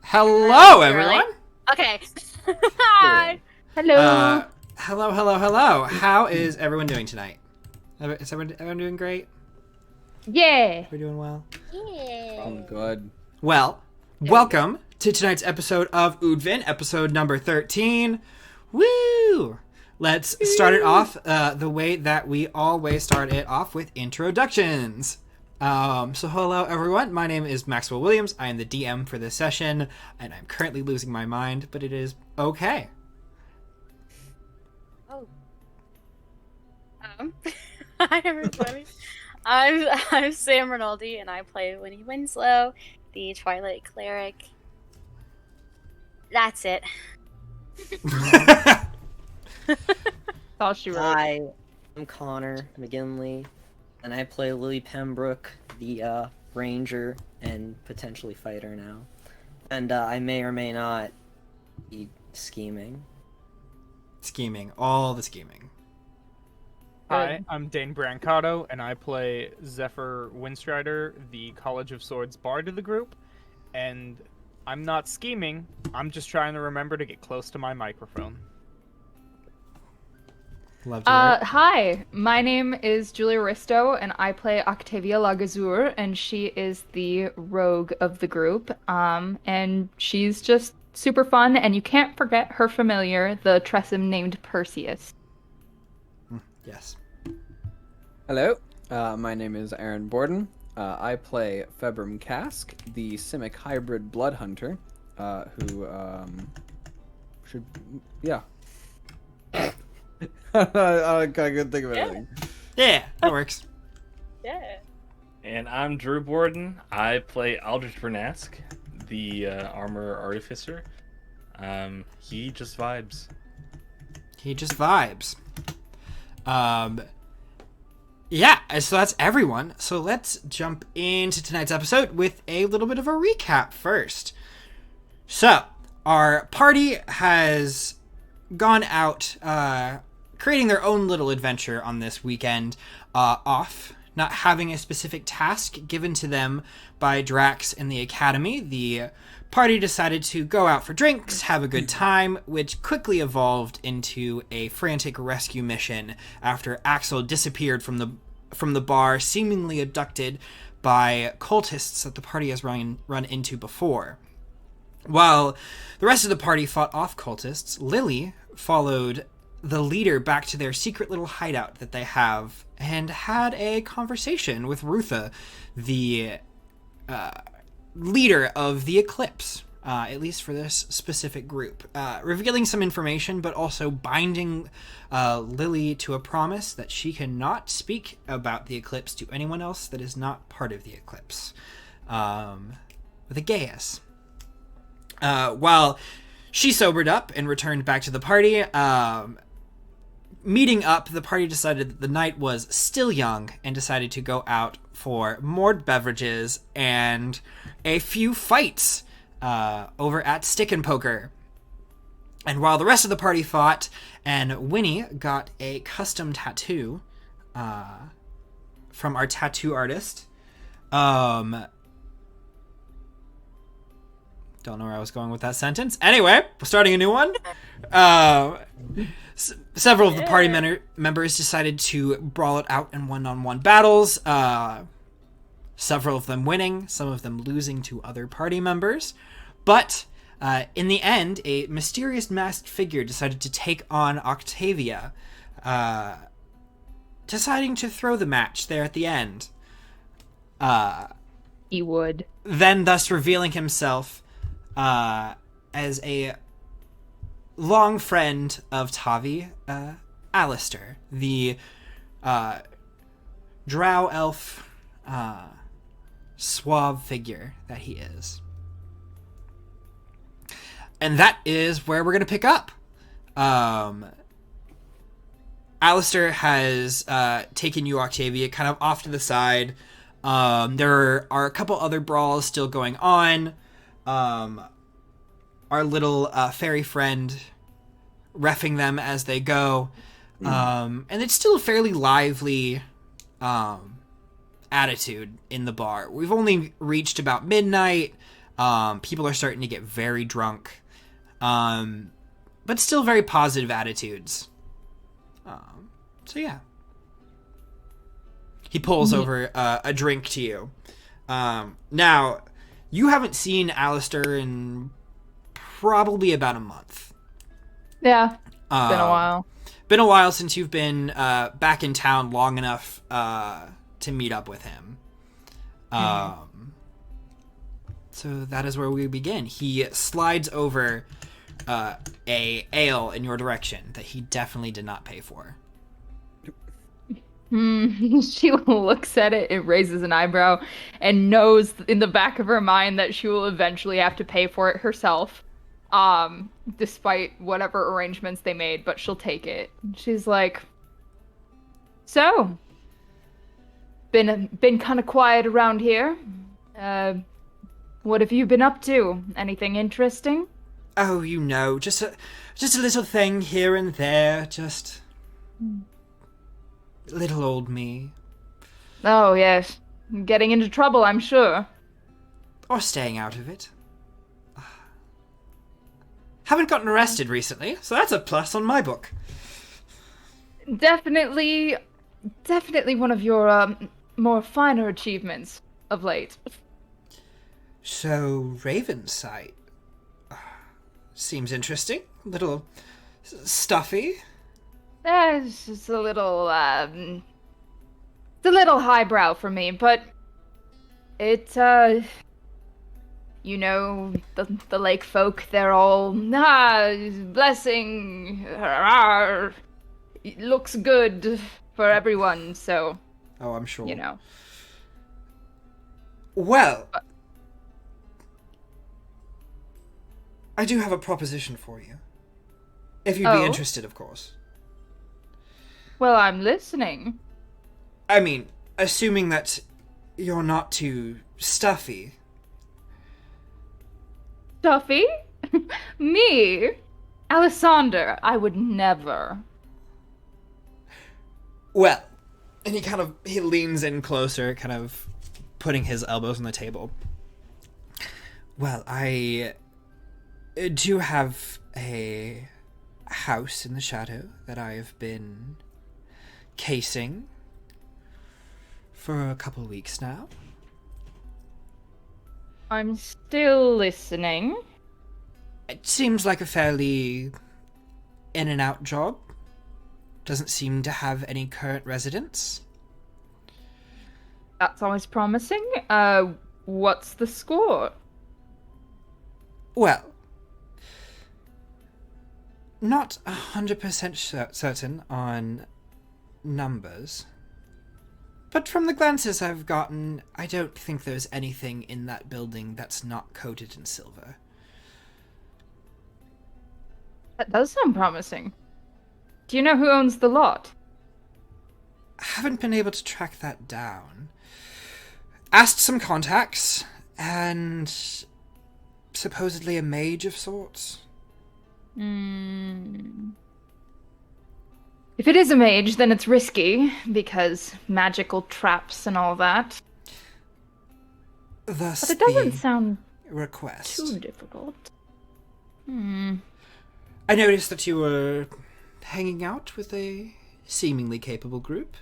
Hello, everyone. Okay. Hi. Hello. Hello. How is everyone doing tonight? Is everyone doing great? Yeah. We're doing well. Yeah. I'm good. Well, welcome to tonight's episode of Oodvin, episode number 13. Woo! Let's start it off the way that we always start it off, with introductions. So hello everyone, my name is Maxwell Williams. I am the DM for this session, and I'm currently losing my mind, but it is okay. Oh. Hi everybody. I'm Sam Rinaldi, and I play Winnie Winslow, the Twilight Cleric. That's it. All she wrote. Hi, I'm Connor McGinley, and I play Lily Pembroke, the ranger and potentially fighter now. And I may or may not be scheming. Scheming. All the scheming. Hi, I'm Dane Brancato, and I play Zephyr Windstrider, the College of Swords bard of the group. And I'm not scheming, I'm just trying to remember to get close to my microphone. Love to hear it. Hi, my name is Julia Risto, and I play Octavia Lagazur, and she is the rogue of the group. And she's just super fun, and you can't forget her familiar, the Tressum named Perseus. Yes. Hello, my name is Aaron Borden. I play Februm Cask, the Simic hybrid blood hunter, who yeah. I couldn't think of anything. Yeah, that works. Yeah. And I'm Drew Borden. I play Aldrich Bernask, the armor artificer. He just vibes. Yeah, so that's everyone. So let's jump into tonight's episode with a little bit of a recap first. So, our party has gone out, creating their own little adventure on this weekend off, not having a specific task given to them by Drax and the Academy. The party decided to go out for drinks, have a good time, which quickly evolved into a frantic rescue mission after Axel disappeared from the bar, seemingly abducted by cultists that the party has run into before. While the rest of the party fought off cultists, Lily followed the leader back to their secret little hideout that they have and had a conversation with Rutha, the leader of the Eclipse, at least for this specific group, revealing some information, but also binding Lily to a promise that she cannot speak about the Eclipse to anyone else that is not part of the Eclipse, with a gaius. While she sobered up and returned back to the party, meeting up, the party decided that the night was still young and decided to go out for more beverages and a few fights over at Stick and Poker. And while the rest of the party fought, and Winnie got a custom tattoo from our tattoo artist. Don't know where I was going with that sentence. Anyway, we're starting a new one. Several of the party members decided to brawl it out in one-on-one battles. Several of them winning, some of them losing to other party members. But in the end, a mysterious masked figure decided to take on Octavia, deciding to throw the match there at the end. He would. Then thus revealing himself as a long friend of Tavi, Alistar, the drow elf suave figure that he is. And that is where we're going to pick up. Alistar has taken you, Octavia, kind of off to the side. There are a couple other brawls still going on. Our little fairy friend reffing them as they go. And it's still a fairly lively attitude in the bar. We've only reached about midnight. People are starting to get very drunk, but still very positive attitudes. So yeah. He pulls over a drink to you. Now, you haven't seen Alistar in probably about a month. Yeah, been a while. Been a while since you've been back in town long enough to meet up with him. So that is where we begin. He slides over a ale in your direction that he definitely did not pay for. She looks at it, it raises an eyebrow, and knows in the back of her mind that she will eventually have to pay for it herself, despite whatever arrangements they made, but she'll take it. She's like, so, been kind of quiet around here. What have you been up to? Anything interesting? Oh, you know, just a little thing here and there, just little old me. Oh, yes. Getting into trouble, I'm sure. Or staying out of it. Haven't gotten arrested recently, so that's a plus on my book. Definitely one of your more finer achievements of late. So, Raven's Sight. Seems interesting. A little stuffy. It's just a little, it's a little highbrow for me, but it, you know, the lake folk, they're all, blessing, it looks good for everyone, so. Oh, I'm sure. You know. Well, I do have a proposition for you. If you'd be interested, of course. Well, I'm listening. I mean, assuming that you're not too stuffy. Stuffy? Me? Alisander, I would never. Well, and he leans in closer, kind of putting his elbows on the table. Well, I do have a house in the shadow that I've been casing for a couple weeks now. I'm still listening. It seems like a fairly in and out job. Doesn't seem to have any current residents. That's always promising. What's the score? Well, not 100% certain on numbers, but from the glances I've gotten, I don't think there's anything in that building that's not coated in silver. That does sound promising. Do you know who owns the lot? Haven't been able to track that down. Asked some contacts, and supposedly a mage of sorts. If it is a mage, then it's risky, because magical traps and all that. Thus But it doesn't the sound request. too difficult. I noticed that you were hanging out with a seemingly capable group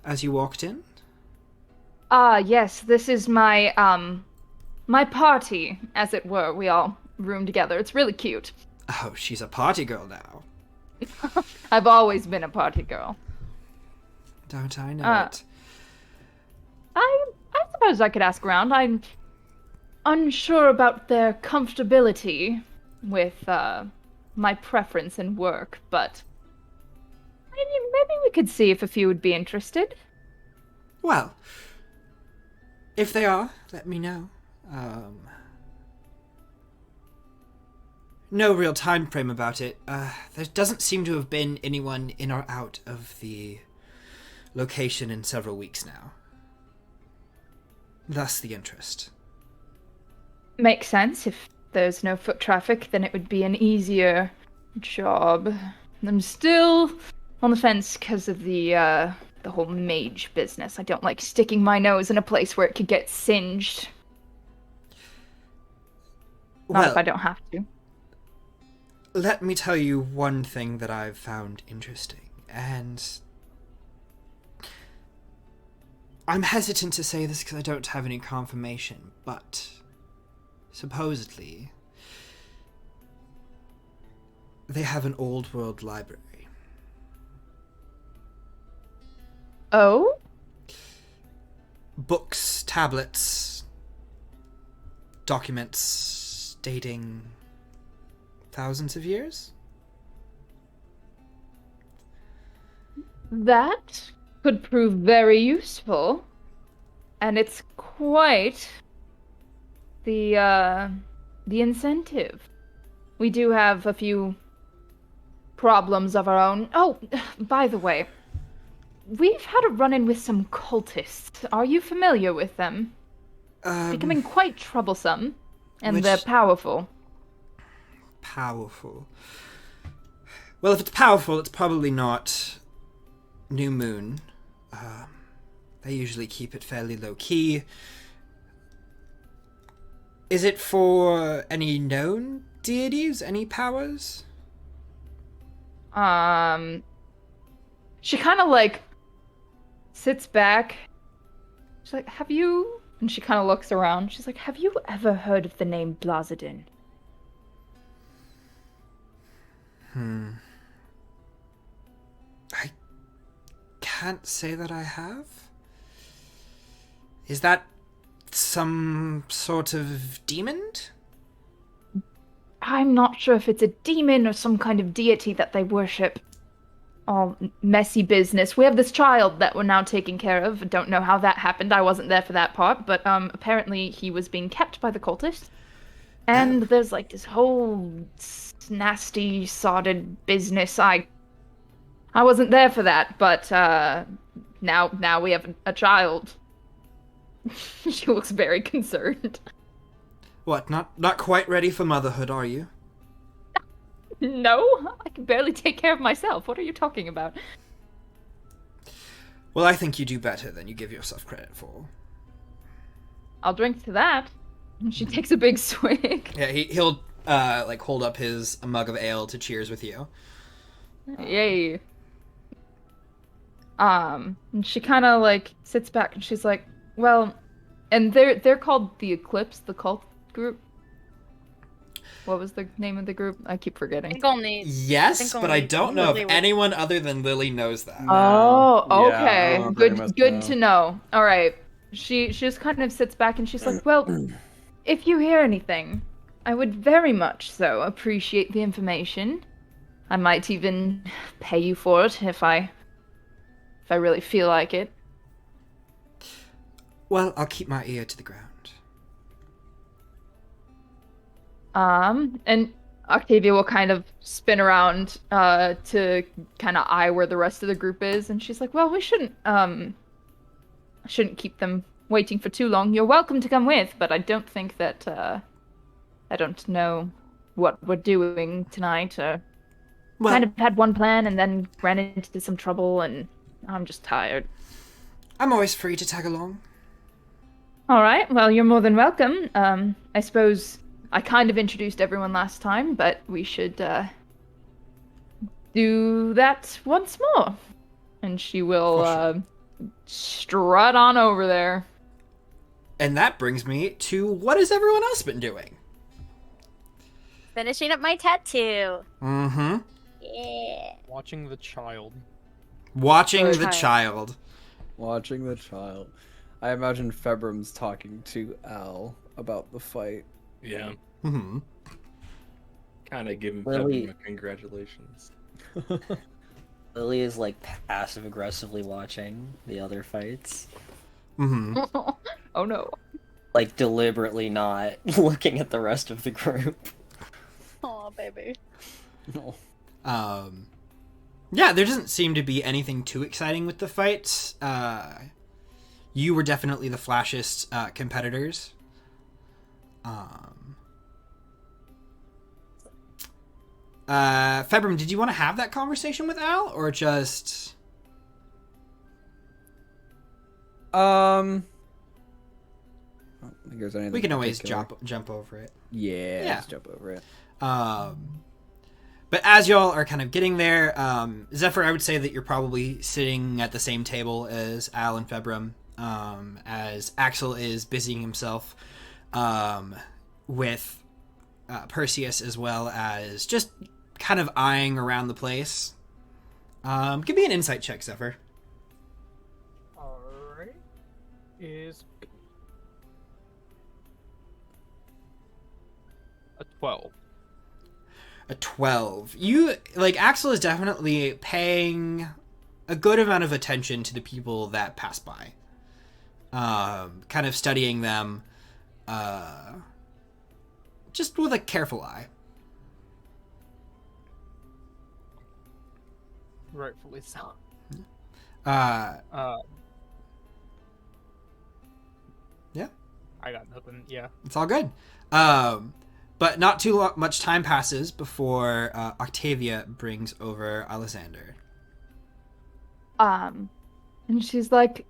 as you walked in. Yes, this is my, my party, as it were. We all room together. It's really cute. Oh, she's a party girl now. I've always been a party girl. Don't I know it? I suppose I could ask around. I'm unsure about their comfortability with, my preference in work, but maybe we could see if a few would be interested. Well, if they are, let me know. No real time frame about it. There doesn't seem to have been anyone in or out of the location in several weeks now. Thus the interest. Makes sense. If there's no foot traffic, then it would be an easier job. I'm still on the fence because of the whole mage business. I don't like sticking my nose in a place where it could get singed. Not Well, if I don't have to. let me tell you one thing that I've found interesting, and I'm hesitant to say this because I don't have any confirmation, but supposedly they have an old world library. Oh? Books, tablets, documents dating thousands of years? That could prove very useful. And it's quite the incentive. We do have a few problems of our own. Oh, by the way, we've had a run-in with some cultists. Are you familiar with them? Becoming quite troublesome. And they're which- powerful. Powerful. Well, if it's powerful, it's probably not New Moon. They usually keep it fairly low-key. Is it for any known deities? Any powers? She kind of like sits back. She's like, have you... And she kind of looks around. She's like, have you ever heard of the name Blazadin? I can't say that I have. Is that some sort of demon? I'm not sure if it's a demon or some kind of deity that they worship. Oh, messy business. We have this child that we're now taking care of. Don't know how that happened. I wasn't there for that part, but apparently he was being kept by the cultists. And there's like this whole nasty, sodded business. I wasn't there for that, but now we have a child. She looks very concerned. What, not quite ready for motherhood, are you? No, I can barely take care of myself. What are you talking about? Well, I think you do better than you give yourself credit for. I'll drink to that. And she takes a big swig. Yeah, he'll like hold up a mug of ale to cheers with you. Yay. And she kind of like sits back and she's like, well, and they're called the Eclipse, the cult group. What was the name of the group? I keep I forgetting. think only. Yes, think but I only don't know if Lily would- anyone other than Lily knows that. Oh, Yeah, I okay. don't very much Good know. to know. All right. She just kind of sits back and she's like, well, if you hear anything, I would very much so appreciate the information. I might even pay you for it if I really feel like it. Well, I'll keep my ear to the ground. And Octavia will kind of spin around to kind of eye where the rest of the group is, and she's like, well, we shouldn't keep them waiting for too long. You're welcome to come with, but I don't think that I don't know what we're doing tonight. Well, Kind of had one plan and then ran into some trouble, and I'm just tired. I'm always free to tag along. All right, well, you're more than welcome. I suppose I kind of introduced everyone last time, but we should do that once more. And she will strut on over there. And that brings me to what has everyone else been doing? Finishing up my tattoo. Mm-hmm. Yeah. Watching the child. Watching Good the time. child. Watching the child. I imagine Februm's talking to Al about the fight. Yeah, Mm-hmm. kind of giving Lily- Pepper a congratulations. Lily is like passive aggressively watching the other fights, Mm-hmm. Oh no. like deliberately not looking at the rest of the group. Aw, baby. Yeah, there doesn't seem to be anything too exciting with the fights. You were definitely the flashiest competitors. Februm, did you want to have that conversation with Al, or just... Like, is there anything We can always particular? jump over it. Yeah, Yeah. let's jump over it. But as y'all are kind of getting there, Zephyr, I would say that you're probably sitting at the same table as Al and Februm, as Axel is busying himself with Perseus, as well as just kind of eyeing around the place. Give me an insight check, Zephyr. Alright. Is a 12. A 12. Axel is definitely paying a good amount of attention to the people that pass by. Kind of studying them, just with a careful eye. Rightfully so. Yeah. I got nothing. Yeah. It's all good. But not too much time passes before Octavia brings over Alexander. And she's like,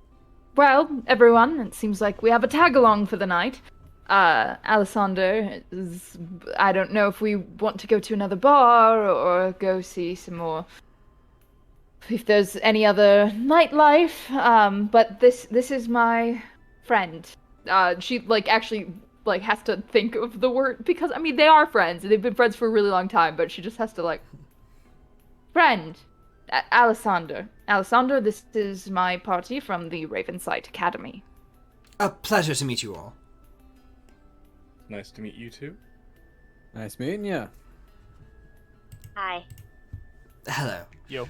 well, everyone, it seems like we have a tag-along for the night. Alessander is... I don't know if we want to go to another bar or go see some more... If there's any other nightlife, but this is my friend. She, actually... has to think of the word, because, I mean, they are friends, and they've been friends for a really long time, but she just has to, friend, Alessander. Alessander, this is my party from the Ravensight Academy. A pleasure to meet you all. Nice to meet you too. Nice meeting you. Hi. Hello. Yo.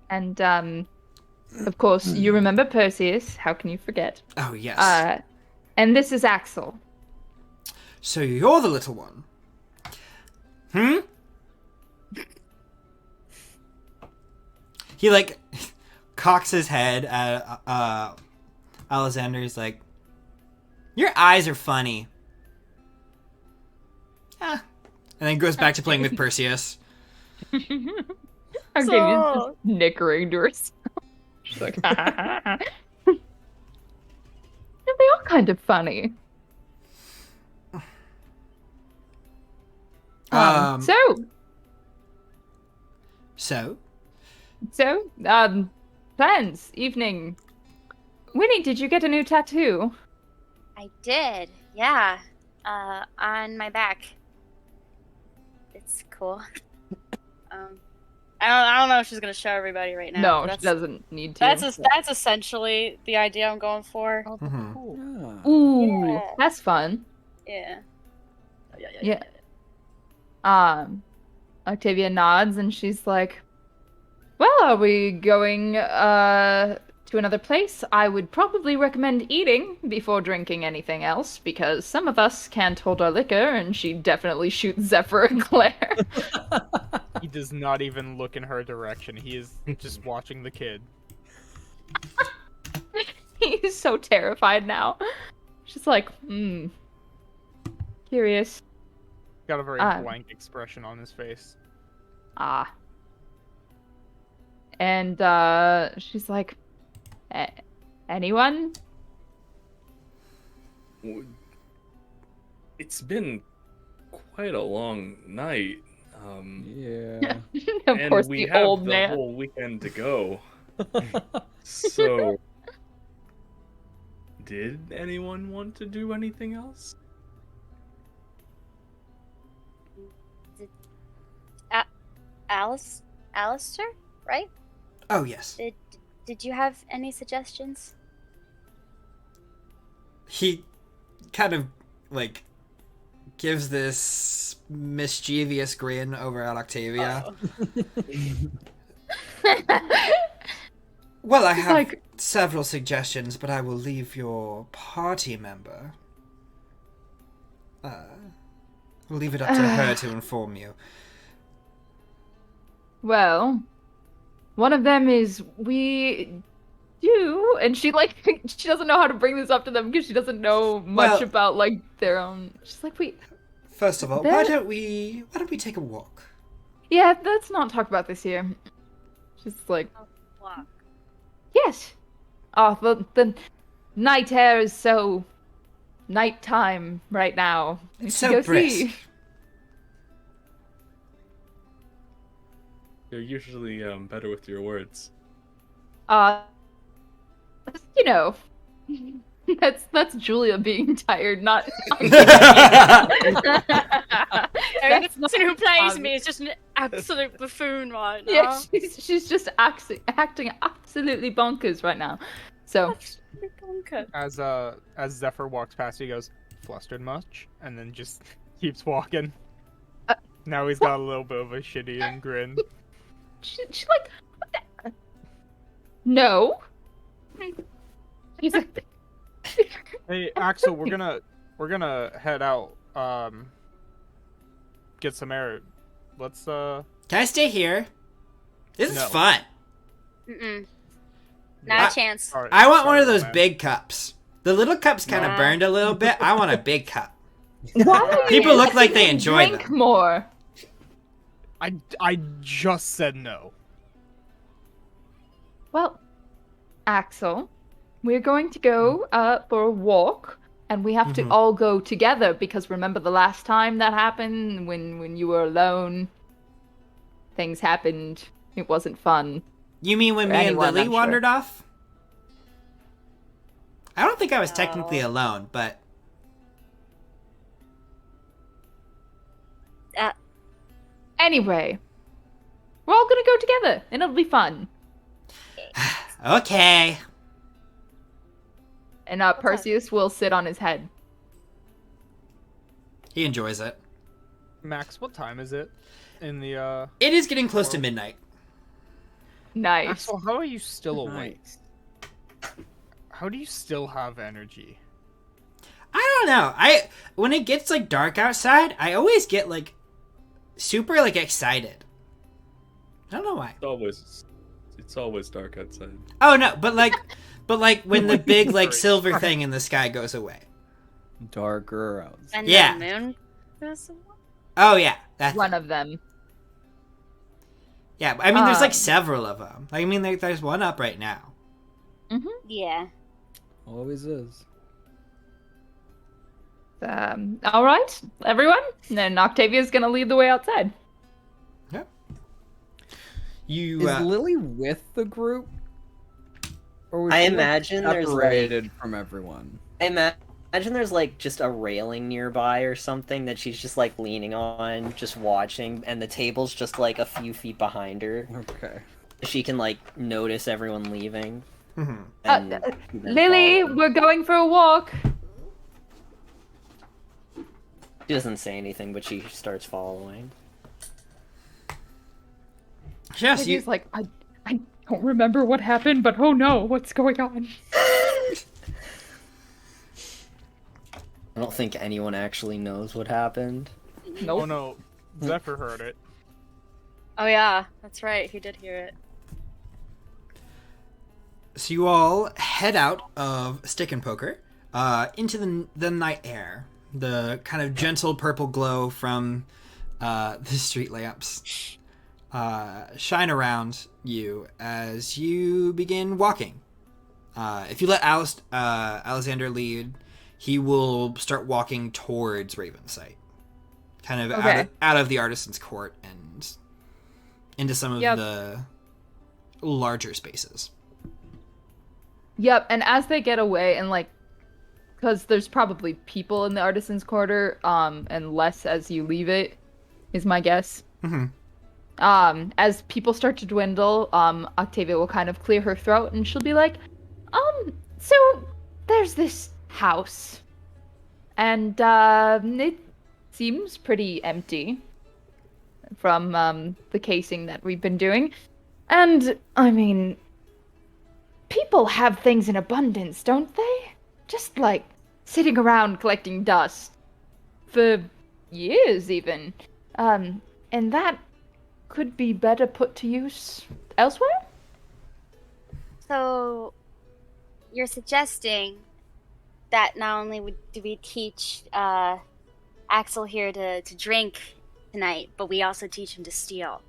And, of course, you remember Perseus, how can you forget? Oh, yes. And this is Axel. So you're the little one. He, cocks his head at Alexander. He's like, your eyes are funny. And then goes back to playing with Perseus. Octavia's just nickering to herself. She's like, they're all kind of funny. So, plans, evening. Winnie, did you get a new tattoo? I did, yeah. On my back. It's cool. I don't know if she's gonna show everybody right now. No, she doesn't need to. That's essentially the idea I'm going for. Oh, Mhm. cool. Ooh, Yeah. that's fun. Yeah. Yeah. Octavia nods and she's like, well, are we going to another place? I would probably recommend eating before drinking anything else, because some of us can't hold our liquor, and she definitely shoots Zephyr and Claire. He does not even look in her direction. He is just watching the kid. He's so terrified now. She's like, curious. Got a very blank expression on his face. And she's like, anyone? It's been quite a long night. Yeah. Of and course, we the have old the man. whole weekend to go. So, did anyone want to do anything else? Alistar, right? Oh, yes. Did you have any suggestions? He kind of, gives this mischievous grin over at Octavia. Well, I have several suggestions, but I will leave your party member. We'll leave it up to her to inform you. Well, one of them is we do, and she she doesn't know how to bring this up to them because she doesn't know much about their own. She's like, First of all, why don't we take a walk? Yeah, let's not talk about this here. She's like, Walk. yes. Oh, well, then night air is so nighttime right now. We It's should so go brisk. see. You're usually better with your words. You know, that's Julia being tired, not. Every That's person who plays um, me is just an absolute buffoon right now. Yeah, she's just acting absolutely bonkers right now. So Absolutely bonkers. As Zephyr walks past, he goes, "Flustered much?" and then just keeps walking. Now he's got a little bit of a shitty grin. she's like, what the? No. He's like, Hey, Axel, we're gonna head out. Get some air. Let's Can I stay here? This is No. fun. Mm-mm. yeah. Not a chance. Sorry- I want one sorry, of those man. big cups. The little cups kind of Nah. burned a little bit. I want a big cup. why are you People look like they letting me enjoy drink them. more? I just said no. Well, Axel, we're going to go for a walk, and we have Mhm. to all go together because remember the last time that happened when you were alone? Things happened. It wasn't fun. You mean when For me and anyone, Lily I'm sure. wandered off? I don't think I was technically No. alone, but Anyway, we're all gonna go together, and it'll be fun. okay. And Perseus will sit on his head. He enjoys it. Max, what time is it? In the It is getting close to midnight. Nice. Axel, how are you still awake? Nice. How do you still have energy? I don't know. When it gets like dark outside, I always get like super like excited. I don't know why. It's always dark outside. Oh no, but like when the big like silver thing in the sky goes away. Darker out. And Yeah. the moon goes away? Oh yeah, that's One of them. yeah. I mean, there's like Um, several of them. Like, I mean, there's one up right now. Yeah. Always is. All right, everyone. Then Octavia's gonna lead the way outside. You Is Lily with the group? Or was I she, like, imagine there's, like- separated from everyone. I imagine there's like just a railing nearby or something that she's just like leaning on, just watching, and the table's just like a few feet behind her. Okay. She can like notice everyone leaving. Mhm. And then Lily, follow. we're going for a walk. She doesn't say anything, but she starts following. Yes, you. Lily's like, I don't remember what happened, but oh no, what's going on? I don't think anyone actually knows what happened. Nope. Oh no, Zephyr heard it. Oh yeah, that's right. He did hear it. So you all head out of Stick and Poker into the night air. The kind of gentle purple glow from the street lamps shine around you as you begin walking. If you let Alexander lead, he will start walking towards Ravensight. Kind of Okay. out of the Artisan's Court and into some of Yep. the larger spaces. Yep, and as they get away, and like, because there's probably people in the Artisan's Quarter, and less as you leave it, is my guess. Mhm. As people start to dwindle, Octavia will kind of clear her throat, and she'll be like, so there's this house, and it seems pretty empty from the casing that we've been doing, and I mean, people have things in abundance, don't they? Just like sitting around collecting dust for years, even, and that could be better put to use elsewhere. So, you're suggesting that not only do we teach Axel here to drink tonight, but we also teach him to steal.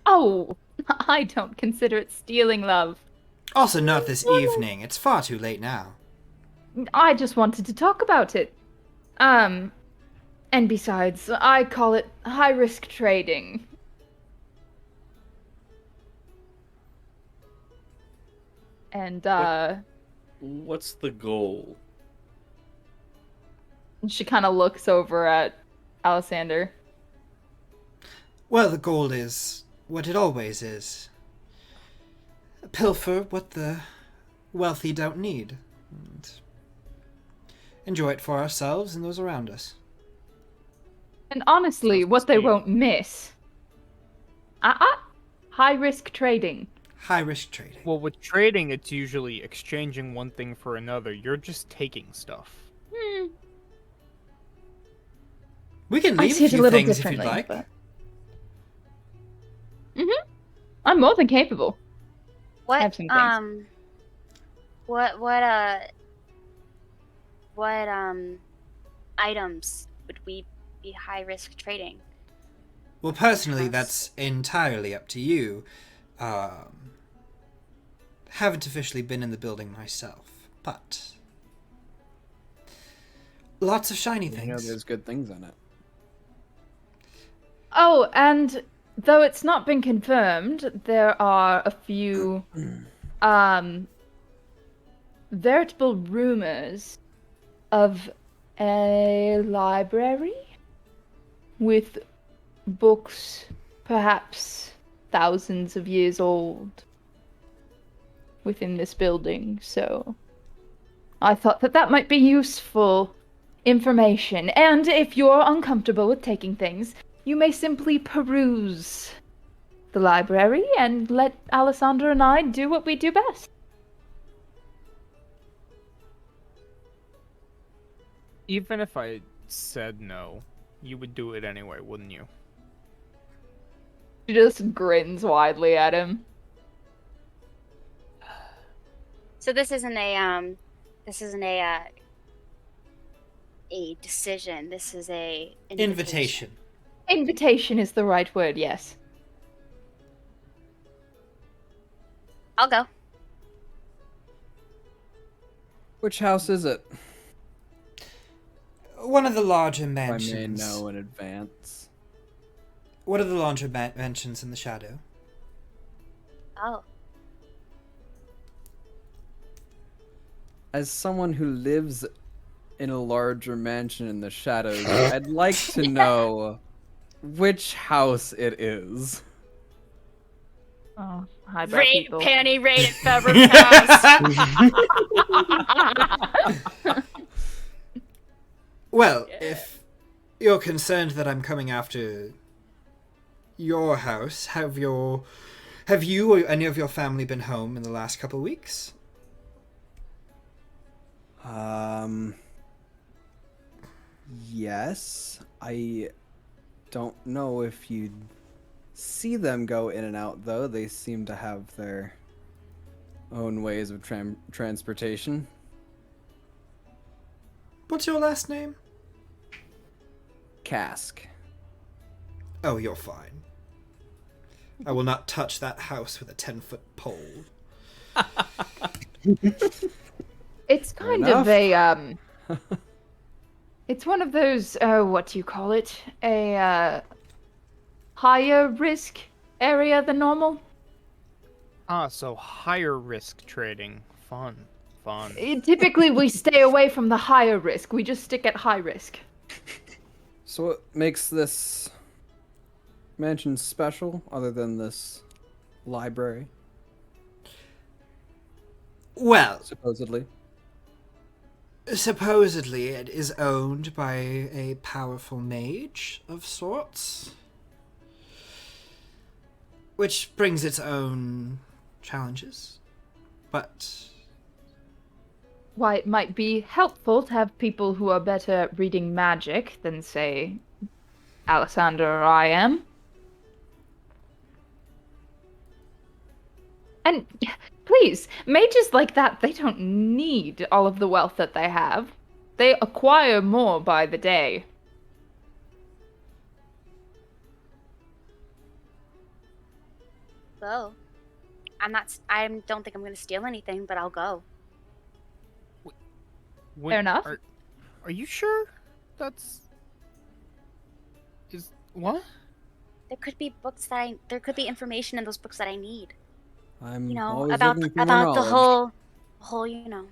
Oh, I don't consider it stealing, love. Also, not this evening. It's far too late now. I just wanted to talk about it. And besides, I call it high-risk trading. And, What's the goal? she kind of looks over at Alessander. Well, the goal is what it always is. Pilfer what the wealthy don't need. And enjoy it for ourselves and those around us. And honestly, Sounds what they scheme. won't miss. High-risk trading. High-risk trading. Well, with trading, it's usually exchanging one thing for another. You're just taking stuff. We can I leave see a it a few little things if you'd differently, like. but... I'm more than capable. What have some things. what items would we be high risk trading? Well, personally, Yes. that's entirely up to you. Haven't officially been in the building myself, but lots of shiny You know things. there's good things in it. Oh, and though it's not been confirmed, there are a few veritable rumors of a library with books perhaps thousands of years old within this building, so I thought that that might be useful information. And if you're uncomfortable with taking things, you may simply peruse the library and let Alessandra and I do what we do best. Even if I said no, you would do it anyway, wouldn't you? She just grins widely at him. So this isn't a a decision. This is a Invitation. Invitation is the right word, yes. I'll go. Which house is it? One of the larger If I may mansions. know in advance. One of the larger mansions in the shadow. Oh. As someone who lives in a larger mansion in the shadows, I'd like to know which house it is. Oh, highbrow Raid, people. panty raid at Febru's house. Well, if you're concerned that I'm coming after your house, have you or any of your family been home in the last couple of weeks? Yes. I don't know if you'd see them go in and out, though. They seem to have their own ways of transportation. What's your last name? Cask. Oh, you're fine. I will not touch that house with a 10-foot pole. It's kind of a, it's one of those, what do you call it? A, higher risk area than normal? Ah, so higher risk trading. Fun. Typically, we stay away from the higher risk. We just stick at high risk. So what makes this mansion special, other than this library, Well, supposedly? supposedly it is owned by a powerful mage of sorts, which brings its own challenges, but Why, it might be helpful to have people who are better at reading magic than, say, Alessandra or I am. And please, mages like that, they don't need all of the wealth that they have. They acquire more by the day. Go. I don't think I'm gonna steal anything, but I'll go. Fair enough. Are you sure? What? There could be there could be information in those books that I need. I'm You know, always about looking for more the knowledge. whole, you know.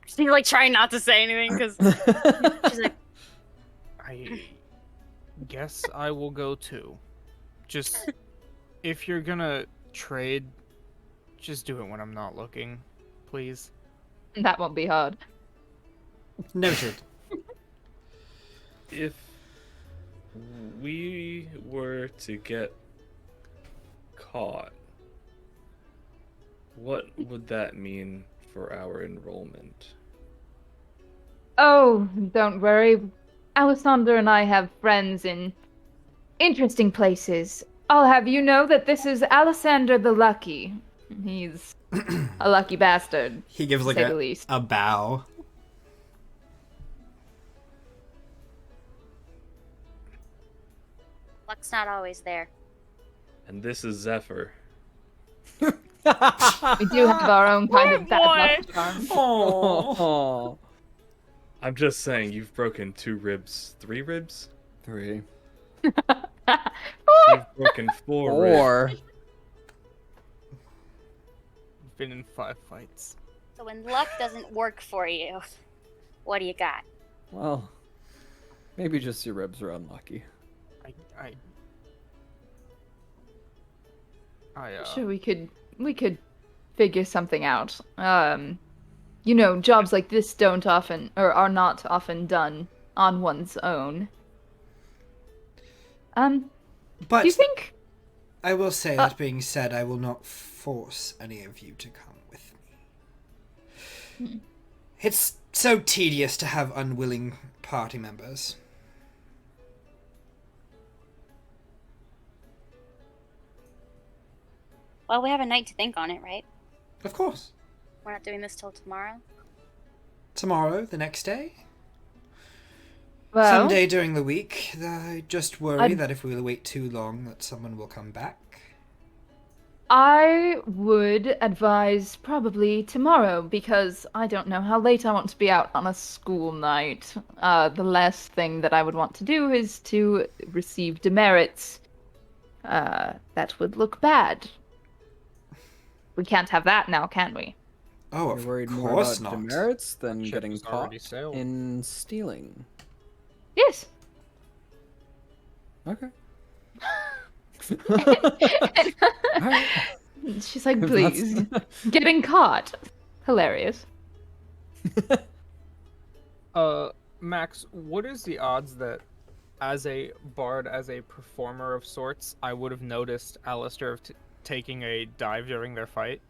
She's like trying not to say anything because she's like, I guess I will go too. Just if you're gonna trade, just do it when I'm not looking, please. That won't be hard. Noted. If we were to get caught, what would that mean for our enrollment? Oh, don't worry. Alessander and I have friends in interesting places. I'll have you know that this is Alessander the Lucky. He's a lucky bastard. He gives to like say the least. a bow. luck's not always there. And this is Zephyr. We do have our own kind of bad luck charm. Oh. I'm just saying, you've broken 2 ribs. 3 ribs? 3. You've broken 4 ribs. 4. I've been in 5 fights. So when luck doesn't work for you, what do you got? Well, maybe just your ribs are unlucky. Sure, we could figure something out. You know, jobs like this don't often, or are not often done on one's own. But Do you think? I will say, that being said, I will not force any of you to come with me. It's so tedious to have unwilling party members. Well, we have a night to think on it, right? Of course. We're not doing this till tomorrow. Tomorrow, the next day? Well, Someday during the week. I just worry that if we wait too long, that someone will come back. I would advise probably tomorrow because I don't know how late I want to be out on a school night. The last thing that I would want to do is to receive demerits. That would look bad. We can't have that now, can we? Oh, You're of worried more course about not. demerits than Ship getting has caught already sailed. in stealing. Yes. Okay. She's like, please. Getting caught. Hilarious. Max, what is the odds that as a bard, as a performer of sorts, I would have noticed Alistar taking a dive during their fight?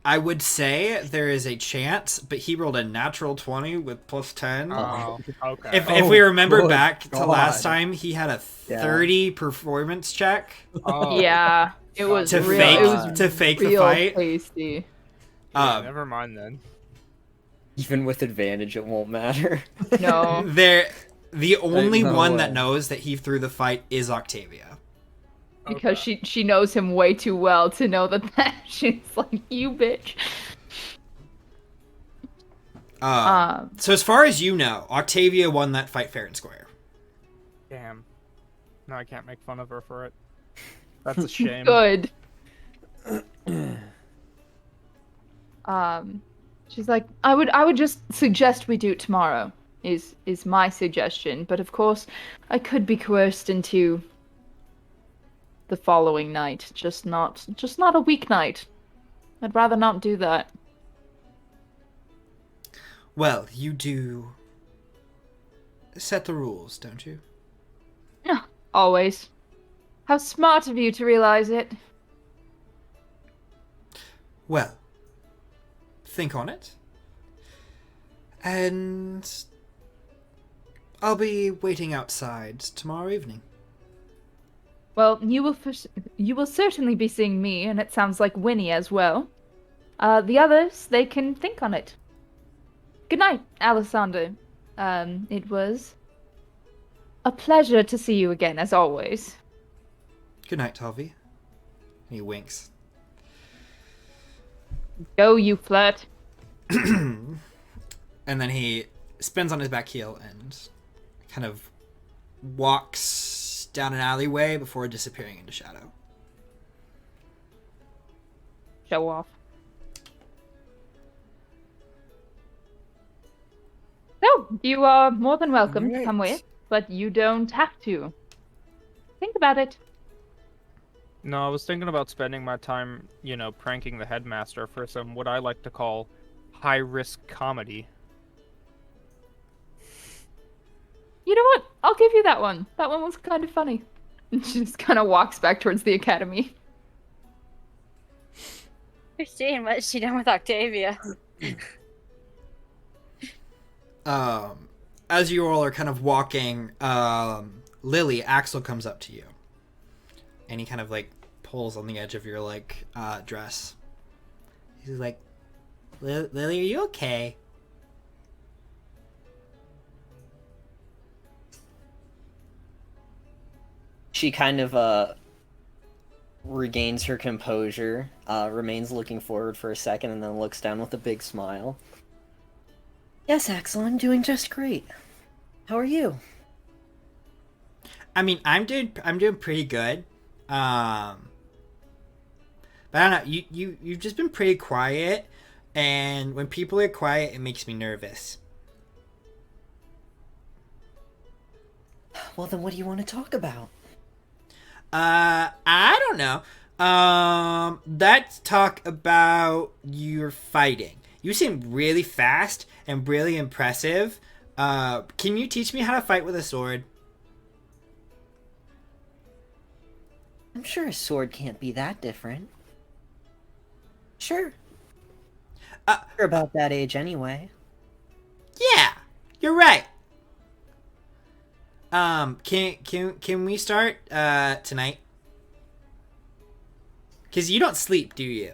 I would say there is a chance, but he rolled a natural 20 with plus 10. Oh, okay. If we remember good back to God. last time, he had a 30 performance check Oh, Yeah, it was to real. fake It was to fake the real fight. tasty. yeah, never mind then. Even with advantage, it won't matter. No. The only no one way. that knows that he threw the fight is Octavia. Because she knows him way too well to know that she's like, you bitch. So as far as you know, Octavia won that fight fair and square. Damn. No, I can't make fun of her for it. That's a shame. Good. She's like, I would just suggest we do it tomorrow. Is my suggestion, but of course, I could be coerced into the following night, just not a weeknight. I'd rather not do that. Well, you do set the rules, don't you? Always. How smart of you to realize it. Well, think on it. And I'll be waiting outside tomorrow evening. Well, you will certainly be seeing me, and it sounds like Winnie as well. The others, they can think on it. Good night, Alessander. It was a pleasure to see you again, as always. Good night, Harvey. He winks. Go, you flirt. And then he spins on his back heel and kind of walks down an alleyway before disappearing into shadow. Show off. So, you are more than welcome to come with, but you don't have to. Think about it. No, I was thinking about spending my time, pranking the headmaster for some what I like to call high-risk comedy. You know what? I'll give you that one. That one was kind of funny. And she just kind of walks back towards the academy. Christine, what has she done with Octavia? As you all are kind of walking, Lily, Axel comes up to you. And he kind of, like, pulls on the edge of your, like, dress. He's like, Lily, are you okay? She kind of regains her composure, remains looking forward for a second, and then looks down with a big smile. Yes, Axel, I'm doing just great. How are you? I mean, I'm doing pretty good. But I don't know. You've just been pretty quiet, and when people are quiet, it makes me nervous. Well, then what do you want to talk about? I don't know. Let's talk about your fighting. You seem really fast and really impressive. Can you teach me how to fight with a sword? I'm sure a sword can't be that different. Sure. You're about that age anyway. Yeah, you're right. Can we start tonight? Cause you don't sleep, do you?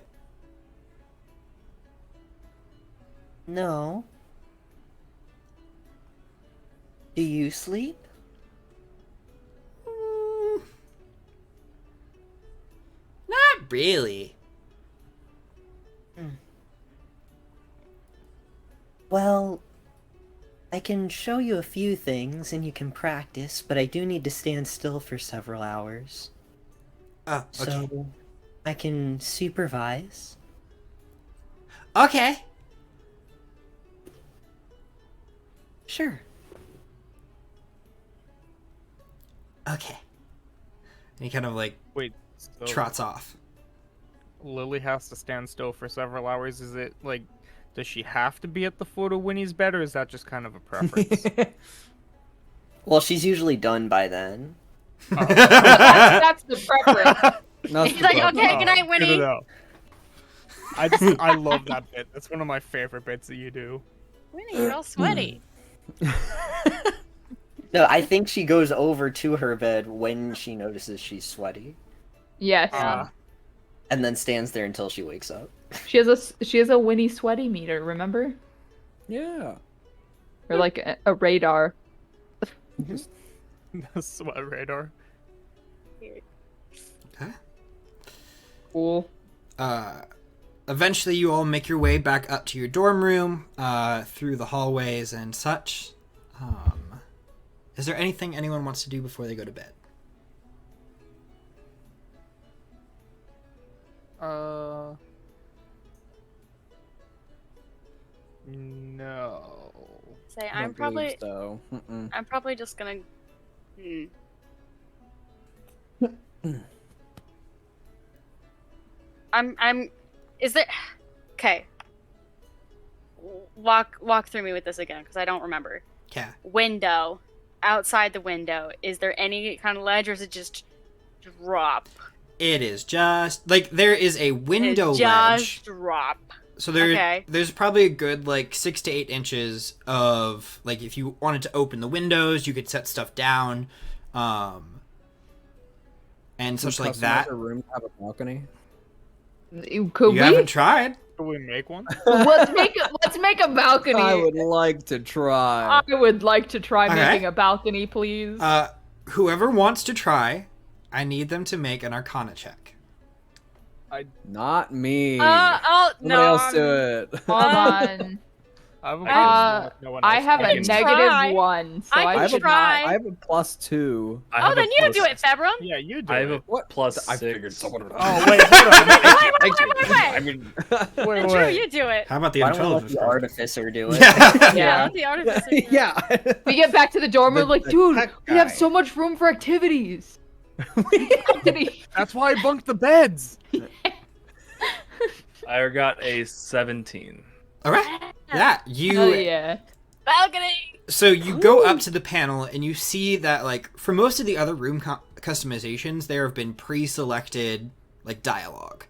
No. Do you sleep? Not really. Well, I can show you a few things and you can practice, but I do need to stand still for several hours. Oh, okay. So, I can supervise. Okay. Sure. Okay. And he kind of like Wait, so trots off. Lily has to stand still for several hours. Is it like, does she have to be at the foot of Winnie's bed, or is that just kind of a preference? Well, she's usually done by then. That's the preference. He's like, okay, good night, Good to Winnie. know. I love that bit. That's one of my favorite bits that you do. Winnie, you're all sweaty. No, I think she goes over to her bed when she notices she's sweaty, Yes. and then stands there until she wakes up. She has a Winnie sweaty meter, remember? Yeah. Or like a radar. Sweat radar. Okay. Cool. Eventually you all make your way back up to your dorm room, through the hallways and such. Is there anything anyone wants to do before they go to bed? No. Say, I I'm don't believe probably, so. Mm-mm. I'm probably just gonna. I'm. Is there? Okay. Walk through me with this again, because I don't remember. Okay. Window. Outside the window, is there any kind of ledge, or is it just drop? It is just like there is a window Just ledge. drop. So there, Okay. there's probably a good like 6 to 8 inches of like if you wanted to open the windows, you could set stuff down, and such like that. Does a room have a balcony? Could You we? haven't tried. Can we make one? Let's make a balcony. I would like to try. I would like to try Okay. making a balcony, please. Whoever wants to try, I need them to make an Arcana check. Not me. Oh Somebody no. else do it. Hold on. I have a Uh, no one I else have can. a can negative try. 1, so I I, can have should a, try. I have a +2. I Oh, have then a you do plus- it, Februm. Yeah, you do I have it. a plus I 6. figured someone would. Oh wait, hold on. I mean, Wait, Drew, wait. you do it. How about the Why don't we let intelligence? the person? artificer do it? Yeah. Yeah, let the artificer do it. yeah. We get back to the dorm, we're like, The dude, tech we have guy. so much room for activities. Activity. That's why I bunked the beds. I got a 17. All right. Yeah, you. Oh yeah. Balcony. So you go up to the panel and you see that, like, for most of the other room customizations, there have been pre-selected, like, dialogue,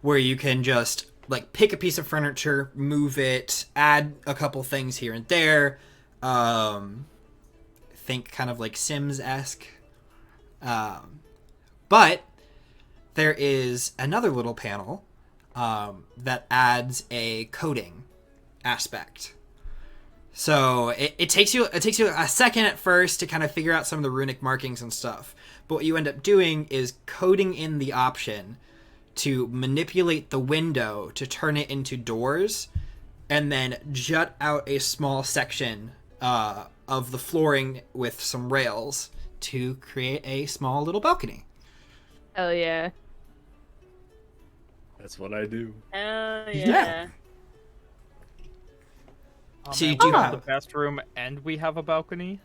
where you can just, like, pick a piece of furniture, move it, add a couple things here and there. Think kind of like Sims-esque. But there is another little panel that adds a coding aspect. So it takes you a second at first to kind of figure out some of the runic markings and stuff. But what you end up doing is coding in the option to manipulate the window to turn it into doors, and then jut out a small section of the flooring with some rails to create a small little balcony. Hell yeah. That's what I do. Oh Yeah. yeah. So you man, do we have have- the best room, and we have a balcony.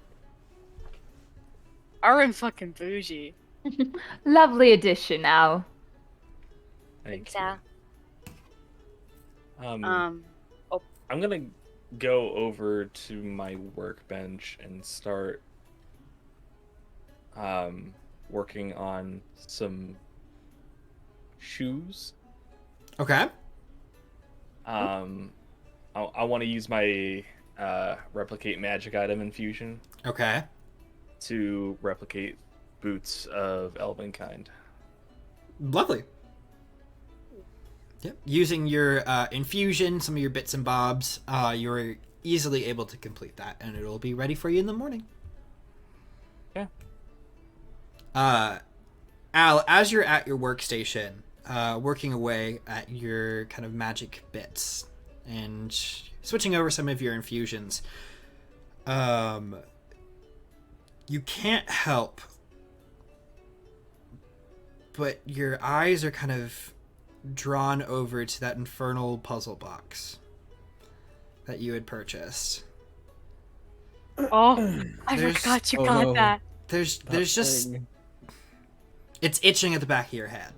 Our room fucking bougie. Lovely addition, Al. Thank So, you. Um. I'm gonna go over to my workbench and start working on some shoes. Okay. I want to use my replicate magic item infusion Okay. to replicate boots of elven kind. Lovely. Yep. Using your infusion, some of your bits and bobs, you're easily able to complete that, and it'll be ready for you in the morning. Yeah. Al, as you're at your workstation, working away at your kind of magic bits and switching over some of your infusions, you can't help but your eyes are kind of drawn over to that infernal puzzle box that you had purchased. Oh, I There's- forgot you oh, got no. that. There's just it's itching at the back of your head.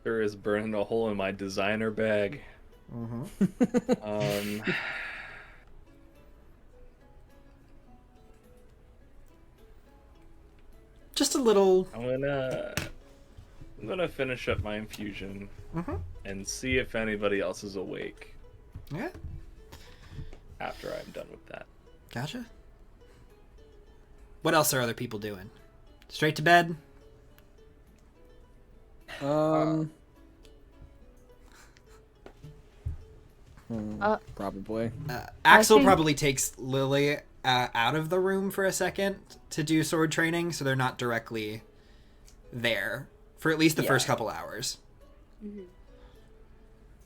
There is burning a hole in my designer bag. Mm-hmm. Just a little. I'm gonna finish up my infusion Mhm. and see if anybody else is awake Yeah, after I'm done with that. gotcha. What else are other people doing? Straight to bed? Probably. Axel think- probably takes Lily out of the room for a second to do sword training, so they're not directly there for at least the first couple hours.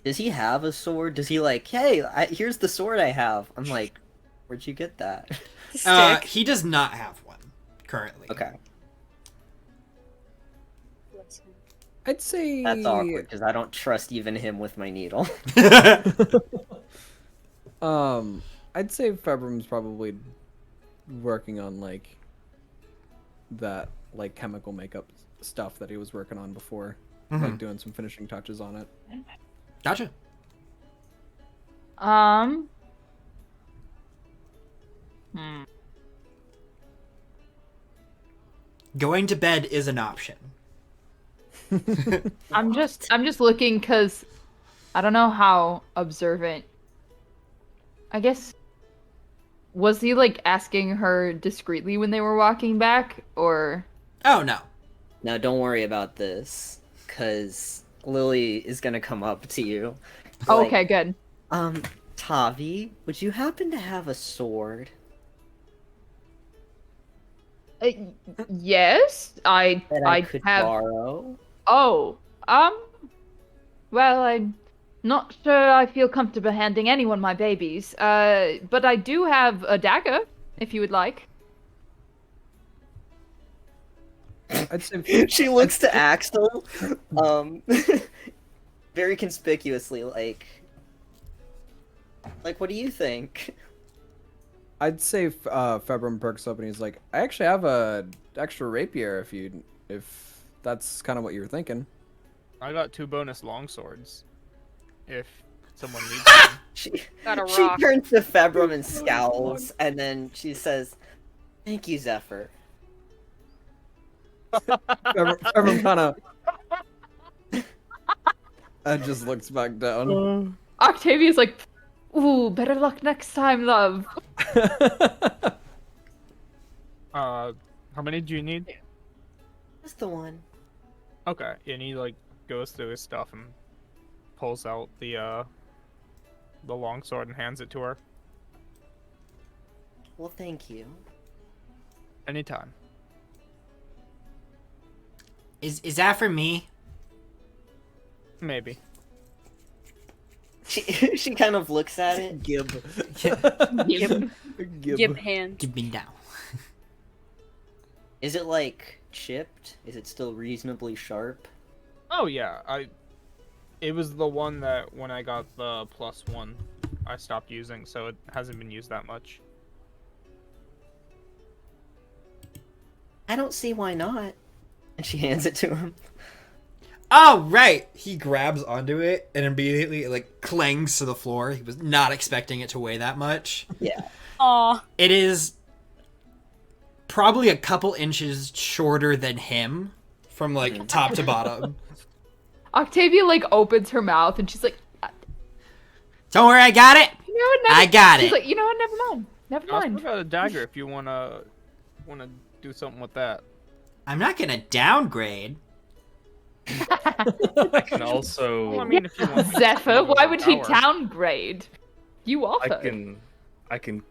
Does he have a sword? Does he like, hey, here's the sword I have? I'm like, where'd you get that? Stick. He does not have one currently. Okay, I'd say that's awkward because I don't trust even him with my needle. I'd say Februm's probably working on like that like chemical makeup stuff that he was working on before, like doing some finishing touches on it. Gotcha. Going to bed is an option. I'm just looking because I don't know how observant. I guess was he like asking her discreetly when they were walking back, or Oh no. Now don't worry about this, cause Lily is gonna come up to you. oh, like, okay, good. Tavi, would you happen to have a sword Yes, I that I could have. borrow? Oh, well, I'm not sure I feel comfortable handing anyone my babies. But I do have a dagger, if you would like. I'd say She looks to Axel, very conspicuously, like, what do you think? Februm perks up and he's like, I actually have a extra rapier if that's kind of what you were thinking. I got 2 bonus longswords. If someone needs them. She Got a she rock. turns to Februm and scowls, and then she says, "Thank you, Zephyr." Februm kind of just looks back down. Octavia's like, ooh, better luck next time, love. How many do you need? Just the one. Okay, and he like goes through his stuff and pulls out the longsword and hands it to her. Well, thank you. Anytime. Is that for me? Maybe. She kind of looks at it. Gib. Gib. Give hand. Give me now. Is it like chipped? Is it still reasonably sharp? Oh yeah, it was the one that when I got the +1, I stopped using, so it hasn't been used that much. I don't see why not. And she hands it to him. Oh, right! He grabs onto it and immediately it, like, clangs to the floor. He was not expecting it to weigh that much. Yeah. Aw. It is probably a couple inches shorter than him from, like, top to bottom. Octavia, like, opens her mouth and she's like, Don't worry, I got it! you know what, never... I got She's it! like, you know what, never mind. Never I also mind. got a dagger if you wanna do something with that. I'm not gonna downgrade. I can also. Well, I mean, if you want. Zephyr, why would he Power. downgrade? You I offer. can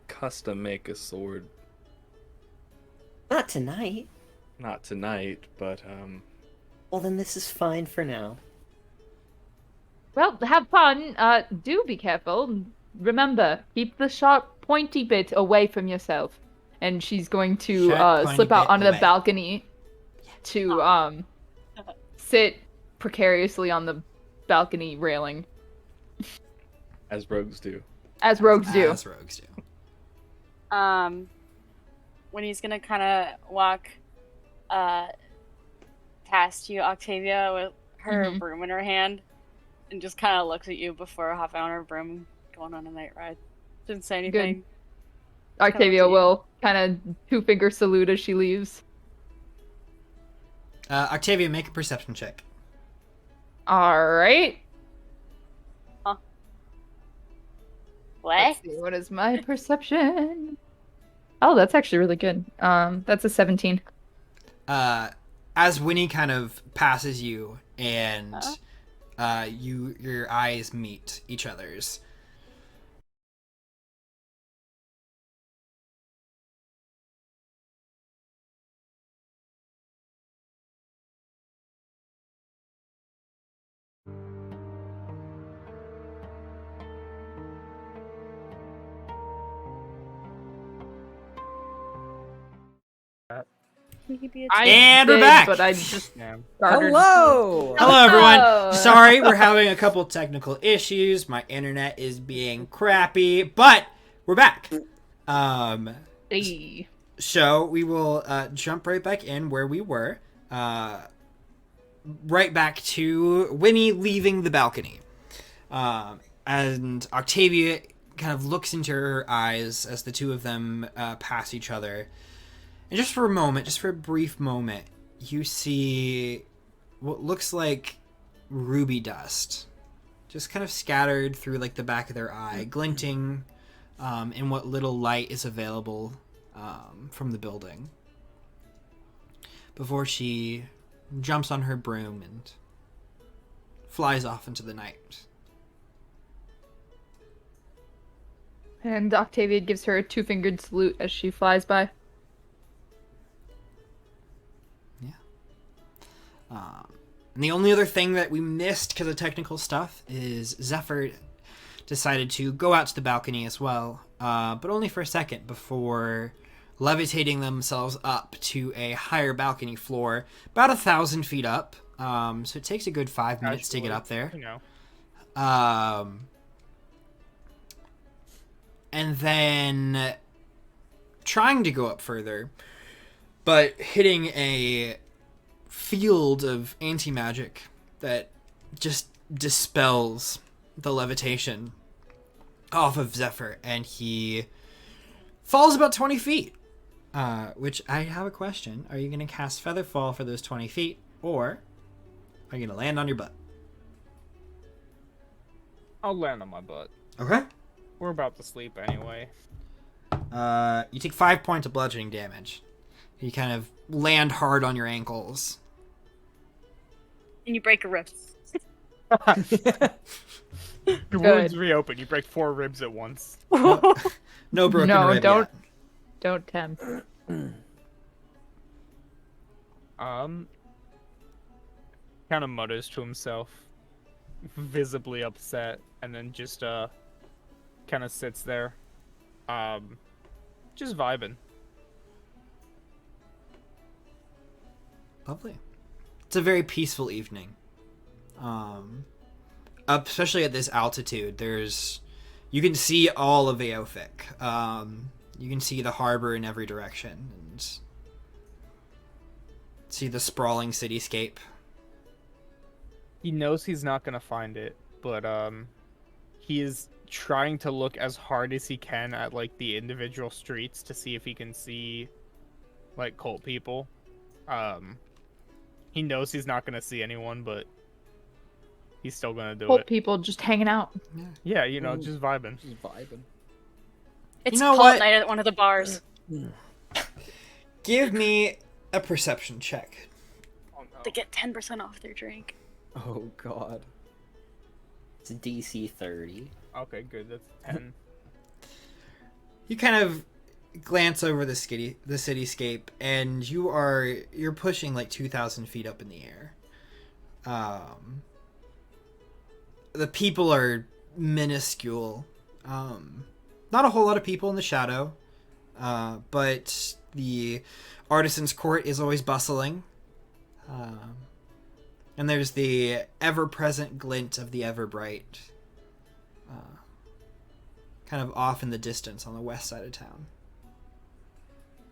custom make a sword. Not tonight. Not tonight, but Well, then this is fine for now. Well, have fun. Do be careful. Remember, keep the sharp, pointy bit away from yourself. And she's going to Sharp, pointy slip out bit onto the away. balcony to sit precariously on the balcony railing, as rogues do. as rogues do. As rogues do. When he's gonna kind of walk past you, Octavia, with her Mhm. broom in her hand, and just kind of looks at you before hopping on her broom and going on a night ride. Didn't say anything. Octavia to you. will kind of two-finger salute as she leaves. Octavia, make a perception check. All right. What? Let's see, what is my perception? Oh, that's actually really good. That's a 17. As Winnie kind of passes you and your eyes meet each other's. And we're back! But I just Yeah. started. Hello! Hello, everyone. Hello. Sorry, we're having a couple technical issues. My internet is being crappy, but we're back. Hey. So we will jump right back in where we were. Right back to Winnie leaving the balcony. And Octavia kind of looks into her eyes as the two of them pass each other. And just for a moment, just for a brief moment, you see what looks like ruby dust. Just kind of scattered through like the back of their eye, glinting in what little light is available from the building. Before she jumps on her broom and flies off into the night. And Octavia gives her a two-fingered salute as she flies by. Yeah. And the only other thing that we missed because of technical stuff is Zephyr decided to go out to the balcony as well, but only for a second before levitating themselves up to a higher balcony floor, about 1,000 feet up. So it takes a good 5 minutes to get up there. You know. And then trying to go up further, but hitting a field of anti-magic that just dispels the levitation off of Zephyr, and he falls about 20 feet. Which I have a question. Are you going to cast Featherfall for those 20 feet, or are you going to land on your butt? I'll land on my butt. Okay. We're about to sleep anyway. You take 5 points of bludgeoning damage. You kind of land hard on your ankles. And you break a rib. Your wounds reopen. You break 4 ribs at once. No broken rib yet. Don't tempt. Kind of mutters to himself, visibly upset, and then just kind of sits there, just vibing. Lovely. It's a very peaceful evening. Especially at this altitude, you can see all of Aothic. You can see the harbor in every direction and see the sprawling cityscape. He knows he's not gonna find it, but he is trying to look as hard as he can at like the individual streets to see if he can see like cult people. He knows he's not gonna see anyone, but he's still gonna do Cult it. people just hanging out. Yeah, just vibing. Just vibing. It's You know cult what? night at one of the bars. Give me a perception check. Oh no. They get 10% off their drink. Oh god. It's DC 30. Okay, good. That's 10. You kind of glance over the cityscape, and you're pushing like 2,000 feet up in the air. The people are minuscule. Not a whole lot of people in the shadow, but the artisan's court is always bustling. And there's the ever-present glint of the Everbright, kind of off in the distance on the west side of town.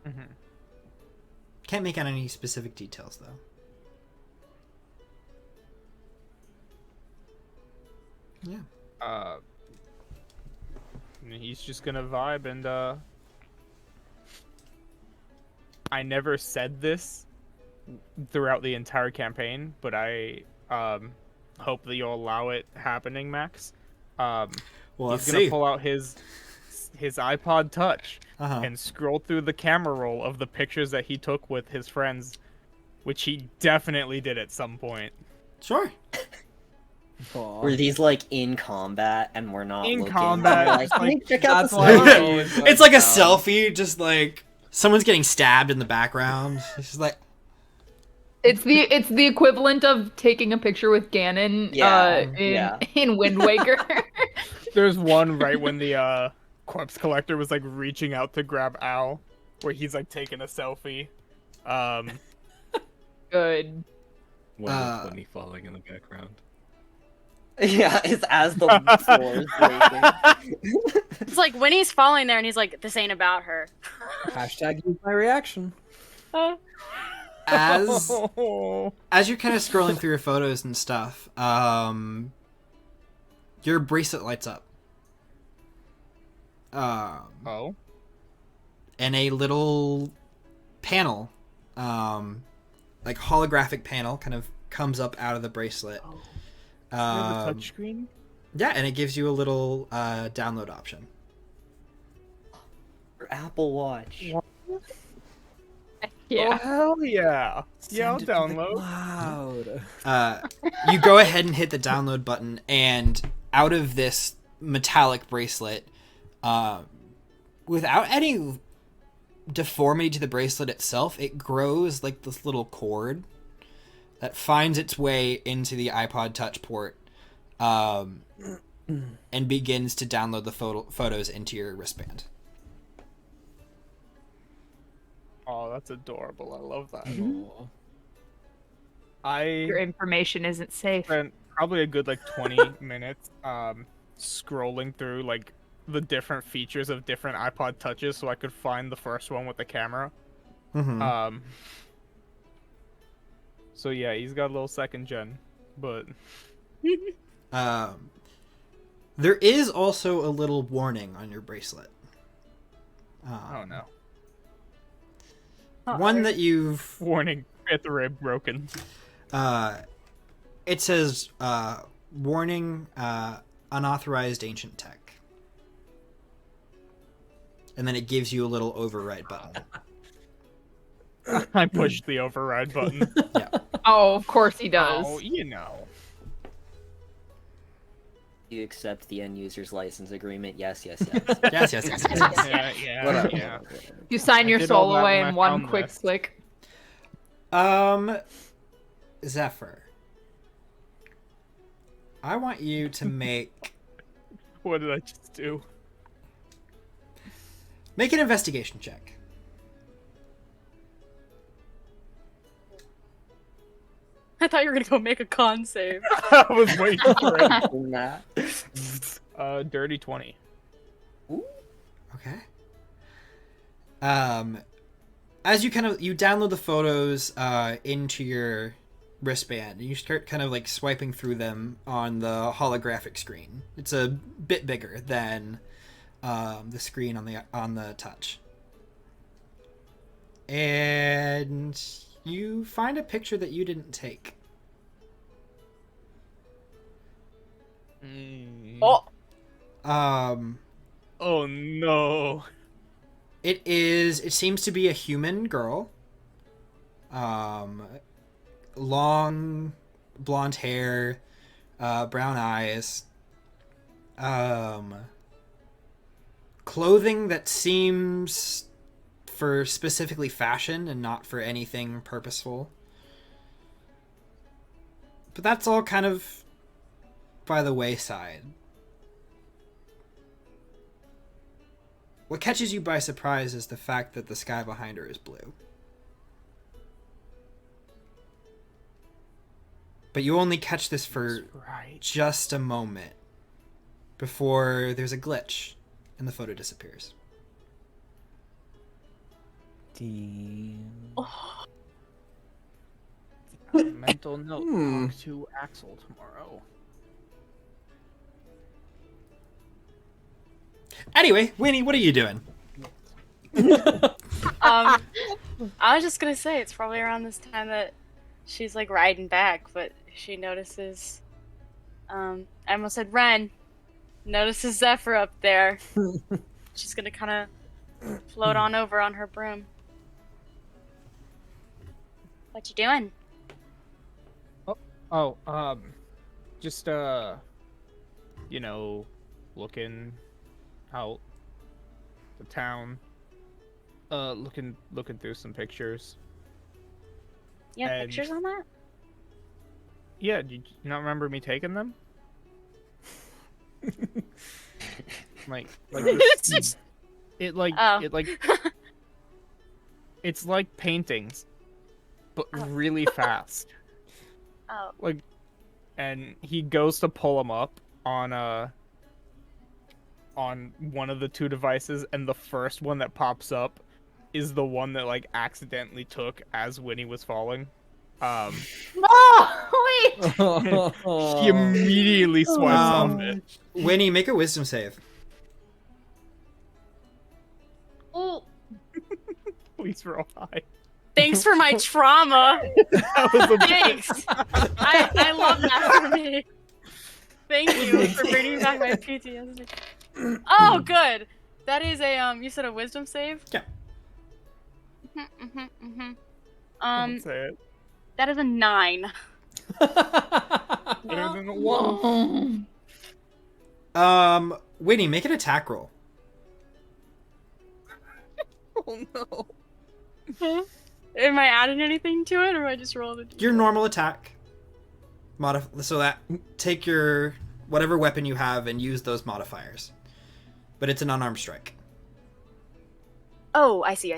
Mm-hmm. Can't make out any specific details, though. Yeah. He's just gonna vibe, and I never said this throughout the entire campaign, but I hope that you'll allow it happening, Max. Well, He's gonna pull out his iPod Touch Uh-huh. and scroll through the camera roll of the pictures that he took with his friends, which he definitely did at some point. Sure. Aw. Were these like in combat and we're not In looking? combat, We're just, like, like, "Hey, check out that's this why I photo." always It's like a like, selfie, just like someone's getting stabbed in the background. It's just like, It's the equivalent of taking a picture with Ganon in Wind Waker. There's one right when the corpse collector was like reaching out to grab Al, where he's like taking a selfie. Good. One bunny falling in the background. Yeah, it's as the floor is breaking. It's like when he's falling there and he's like, "This ain't about her." Hashtag use my reaction. as you're kind of scrolling through your photos and stuff, your bracelet lights up. Oh. And a little panel, like holographic panel, kind of comes up out of the bracelet. The touchscreen? Yeah, and it gives you a little download option. For Apple Watch. Yeah. Oh, hell yeah. Yeah, I'll Send it to the download. cloud. You go ahead and hit the download button, and out of this metallic bracelet, without any deformity to the bracelet itself, it grows like this little cord that finds its way into the iPod Touch port, and begins to download the photos into your wristband. Oh, that's adorable. I love that. Aw. Your I information isn't safe. spent probably a good like 20 minutes scrolling through like the different features of different iPod Touches so I could find the first one with the camera. Mm-hmm. So yeah, he's got a little second gen, but There is also a little warning on your bracelet. oh no. One that you've... Warning, fifth rib broken. It says, warning, unauthorized ancient tech. And then it gives you a little override button. I pushed the override button. Yeah. Oh, of course he does. Oh, you know. You accept the end user's license agreement? Yes. Yes, yes, yes, yes, yes. Yeah. Whatever. You sign your did all soul that away when in I one found quick this. click. Zephyr. I want you to make What did I just do? an investigation check. I thought you were gonna go make a con save. I was waiting for it. Nah. Dirty 20. Okay. As you you download the photos into your wristband, and you start kind of like swiping through them on the holographic screen. It's a bit bigger than the screen on the touch. And you find a picture that you didn't take. Oh, Oh no. It seems to be a human girl. Long blonde hair, brown eyes. Clothing that seems for specifically fashion and not for anything purposeful. But that's all kind of by the wayside. What catches you by surprise is the fact that the sky behind her is blue. But you only catch this for Right. just a moment before there's a glitch and the photo disappears. Damn. Mental note. Talk to Axel tomorrow. Anyway, Winnie, what are you doing? I was just gonna say it's probably around this time that she's like riding back, but she notices. I almost said Ren. Notices Zephyr up there. She's gonna kind of float on over on her broom. What you doing? Oh, just looking out the town, looking through some pictures. You have And- pictures on that? Yeah, do you not remember me taking them? like this- it like Oh. it like it's like paintings, but Oh. really fast. Oh, Like, and he goes to pull them up on one of the two devices, and the first one that pops up is the one that like accidentally took as Winnie was falling. Oh, wait! He immediately swipes off it. Winnie, make a wisdom save. oh, Please roll high. Thanks for my trauma. That was a Thanks. I love that for me. Thank you for bringing back my PTSD. Oh, good. That is a you said a wisdom save? Yeah. Don't say it. That is a 9. Better than a one. Winnie, make an attack roll. Oh no. Am I adding anything to it, or I just rolled it? Your normal attack. So that take your whatever weapon you have and use those modifiers. But it's an unarmed strike. Oh, I see.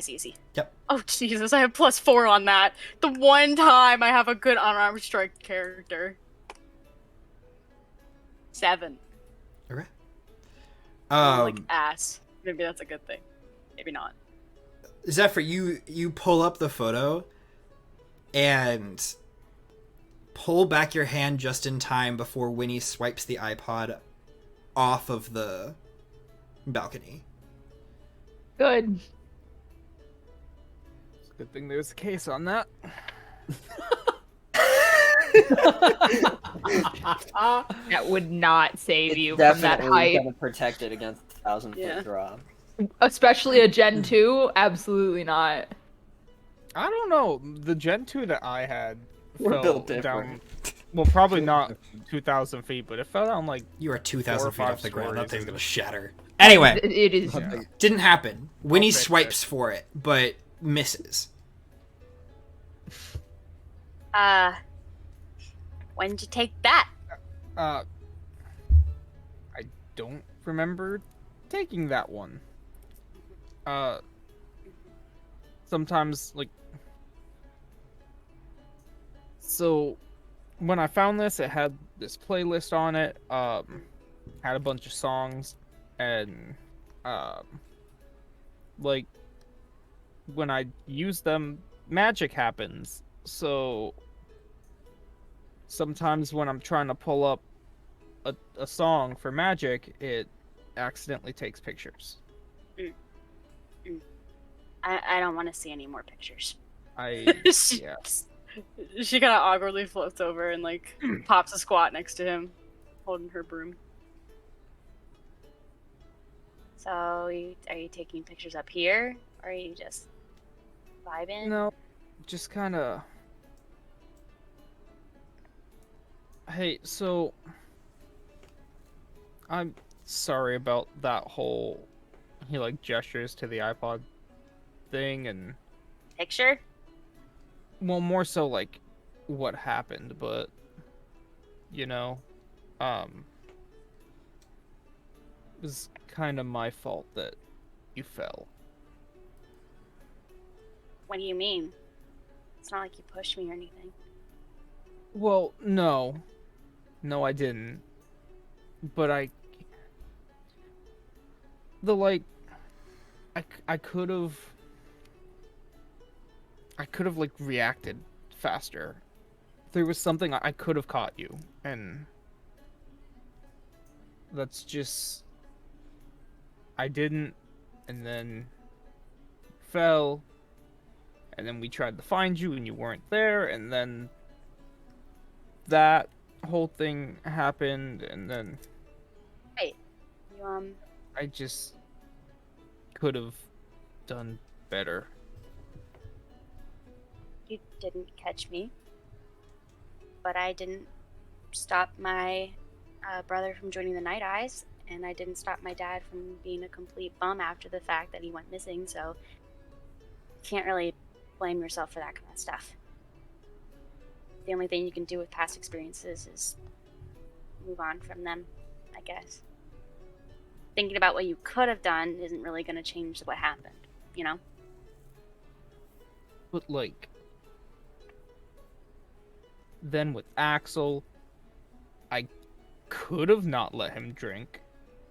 Yep. Oh, Jesus, I have +4 on that. The one time I have a good unarmed strike character. 7. Okay. I'm like ass. Maybe that's a good thing. Maybe not. Zephyr, you pull up the photo and pull back your hand just in time before Winnie swipes the iPod off of the balcony. Good. It's a good thing there's a case on that. That would not save you from that Definitely height. gonna protect it against 1,000-foot drop. Especially a Gen 2? Absolutely not. I don't know. The Gen 2 that I had We're fell built down. different. Well, probably not 2,000 feet, but it fell down like. You are 2,000 feet 4 or off the 5 ground. That stories thing's into gonna shatter. Anyway, It is. Yeah. didn't happen. Winnie fix swipes for it, but misses. When'd you take that? I don't remember taking that one. Sometimes, like... So, when I found this, it had this playlist on it, had a bunch of songs, and, like, when I use them, magic happens, so... Sometimes when I'm trying to pull up a song for magic, it accidentally takes pictures. I don't want to see any more pictures. She, Yeah. she kind of awkwardly floats over and like pops a squat next to him, holding her broom. So, are you taking pictures up here, or are you just vibing? No, just kind of... Hey, so... I'm sorry about that whole... He, like, gestures to the iPod thing, and... Picture? Well, more so, like, what happened, but... You know... It was kind of my fault that you fell. What do you mean? It's not like you pushed me or anything. Well, no. No, I didn't. But I could have like reacted faster. There was something I could have caught you, and that's just I didn't, and then fell, and then we tried to find you and you weren't there, and then that whole thing happened, and then Wait, you I just could have done better. you didn't catch me, but I didn't stop my brother from joining the Night Eyes, and I didn't stop my dad from being a complete bum after the fact that he went missing, so you can't really blame yourself for that kind of stuff. The only thing you can do with past experiences is move on from them, I guess. Thinking about what you could have done isn't really going to change what happened, you know? But like, then with Axel, I could have not let him drink,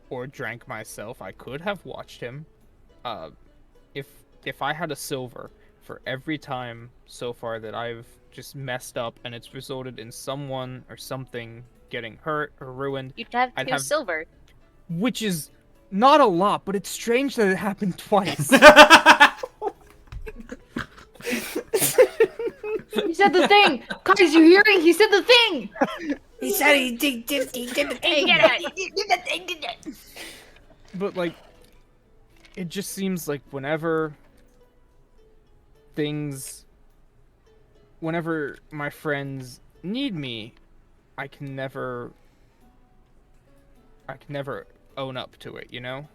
or drank myself. I could have watched him. If I had a silver for every time so far that I've just messed up and it's resulted in someone or something getting hurt or ruined, You'd have I'd two have- silver. which is not a lot, but it's strange that it happened twice. He said the thing! Guys, you hearing? He said the thing! He said he did the thing. But like, it just seems like whenever my friends need me, I can never own up to it, you know?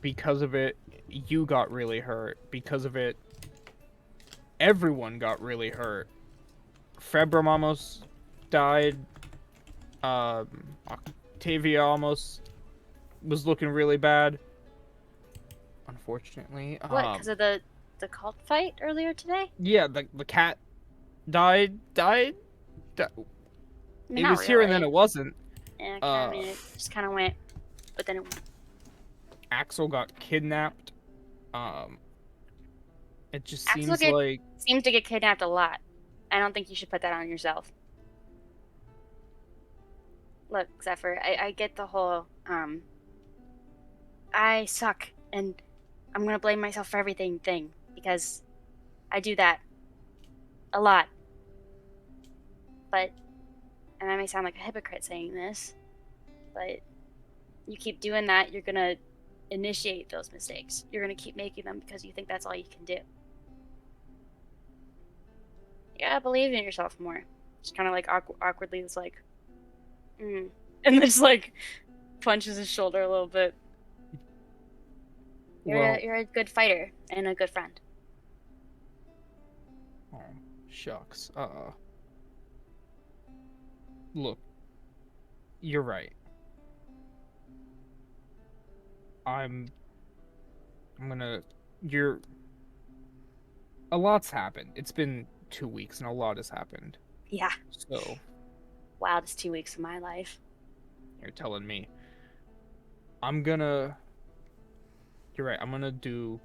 because of it, you got really hurt. Because of it, everyone got really hurt. Februm almost died. Octavia almost was looking really bad. Unfortunately. What? Because of the cult fight earlier today? Yeah, the cat died. I mean, It not was here and then really. it wasn't. Yeah, I mean, it just kind of went, but then it went. Axel got kidnapped. It just Axel seems like seems to get kidnapped a lot. I don't think you should put that on yourself. Look, Zephyr, I get the whole, I suck, and I'm gonna blame myself for everything thing, because I do that a lot. But, and I may sound like a hypocrite saying this, but you keep doing that, you're gonna initiate those mistakes. You're gonna keep making them because you think that's all you can do. You gotta believe in yourself more. Just kind of like awkwardly, it's like, and then just like punches his shoulder a little bit. You're a good fighter and a good friend. Oh, shucks. Look, you're right. I'm gonna. A lot's happened. It's been 2 weeks and a lot has happened. Yeah. So. Wildest 2 weeks of my life. You're telling me. You're right. I'm gonna do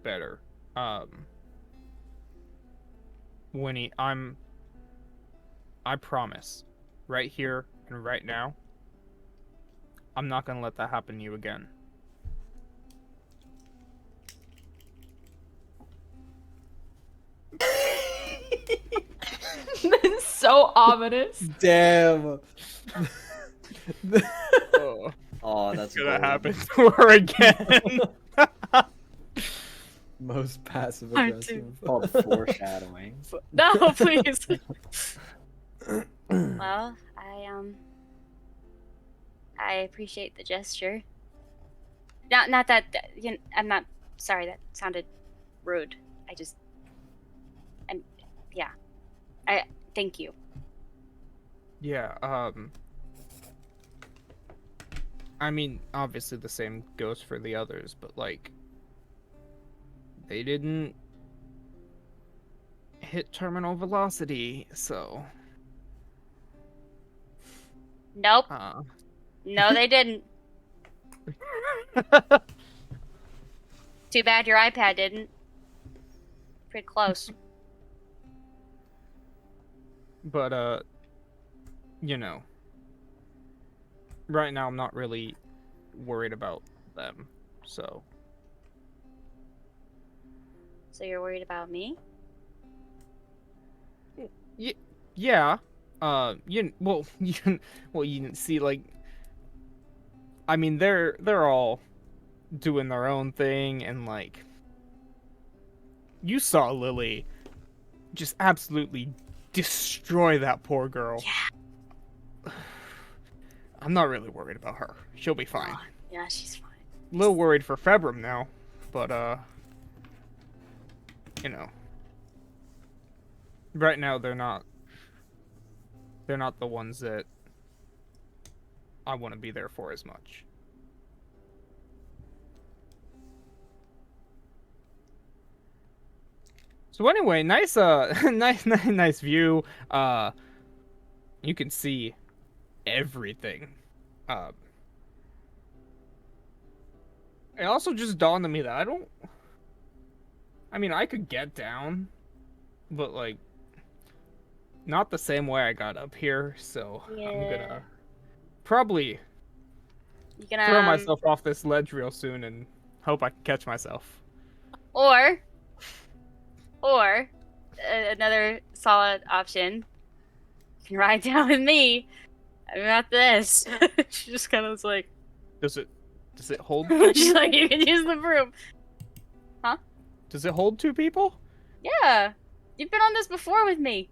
better. Winnie, I promise, right here and right now, I'm not gonna let that happen to you again. That's so ominous. Damn. Oh, that's gonna gold. happen to her again. Most passive Part aggressive. Called foreshadowing. No, please. Well, I appreciate the gesture. Not that I'm not sorry. That sounded rude. I thank you. Yeah. I mean, obviously the same goes for the others, but like, they didn't hit terminal velocity, so. Nope. No, they didn't. Too bad your iPad didn't. Pretty close. But right now I'm not really worried about them, so. So you're worried about me? Yeah. You didn't see, like, I mean, they're all doing their own thing, and like, you saw Lily just absolutely destroy that poor girl. Yeah. I'm not really worried about her. She'll be fine. Oh, yeah, she's fine. A little worried for Februm now, but right now they're not the ones that I want to be there for as much. So anyway, nice nice view. You can see everything. It also just dawned on me that I could get down, but like, not the same way I got up here, so Yeah. I'm gonna probably You gonna throw myself off this ledge real soon and hope I can catch myself. or another solid option. You can ride down with me. I got this. She just kind of was like, Does it hold? she's like, you can use the broom. Does it hold 2 people? Yeah, you've been on this before with me.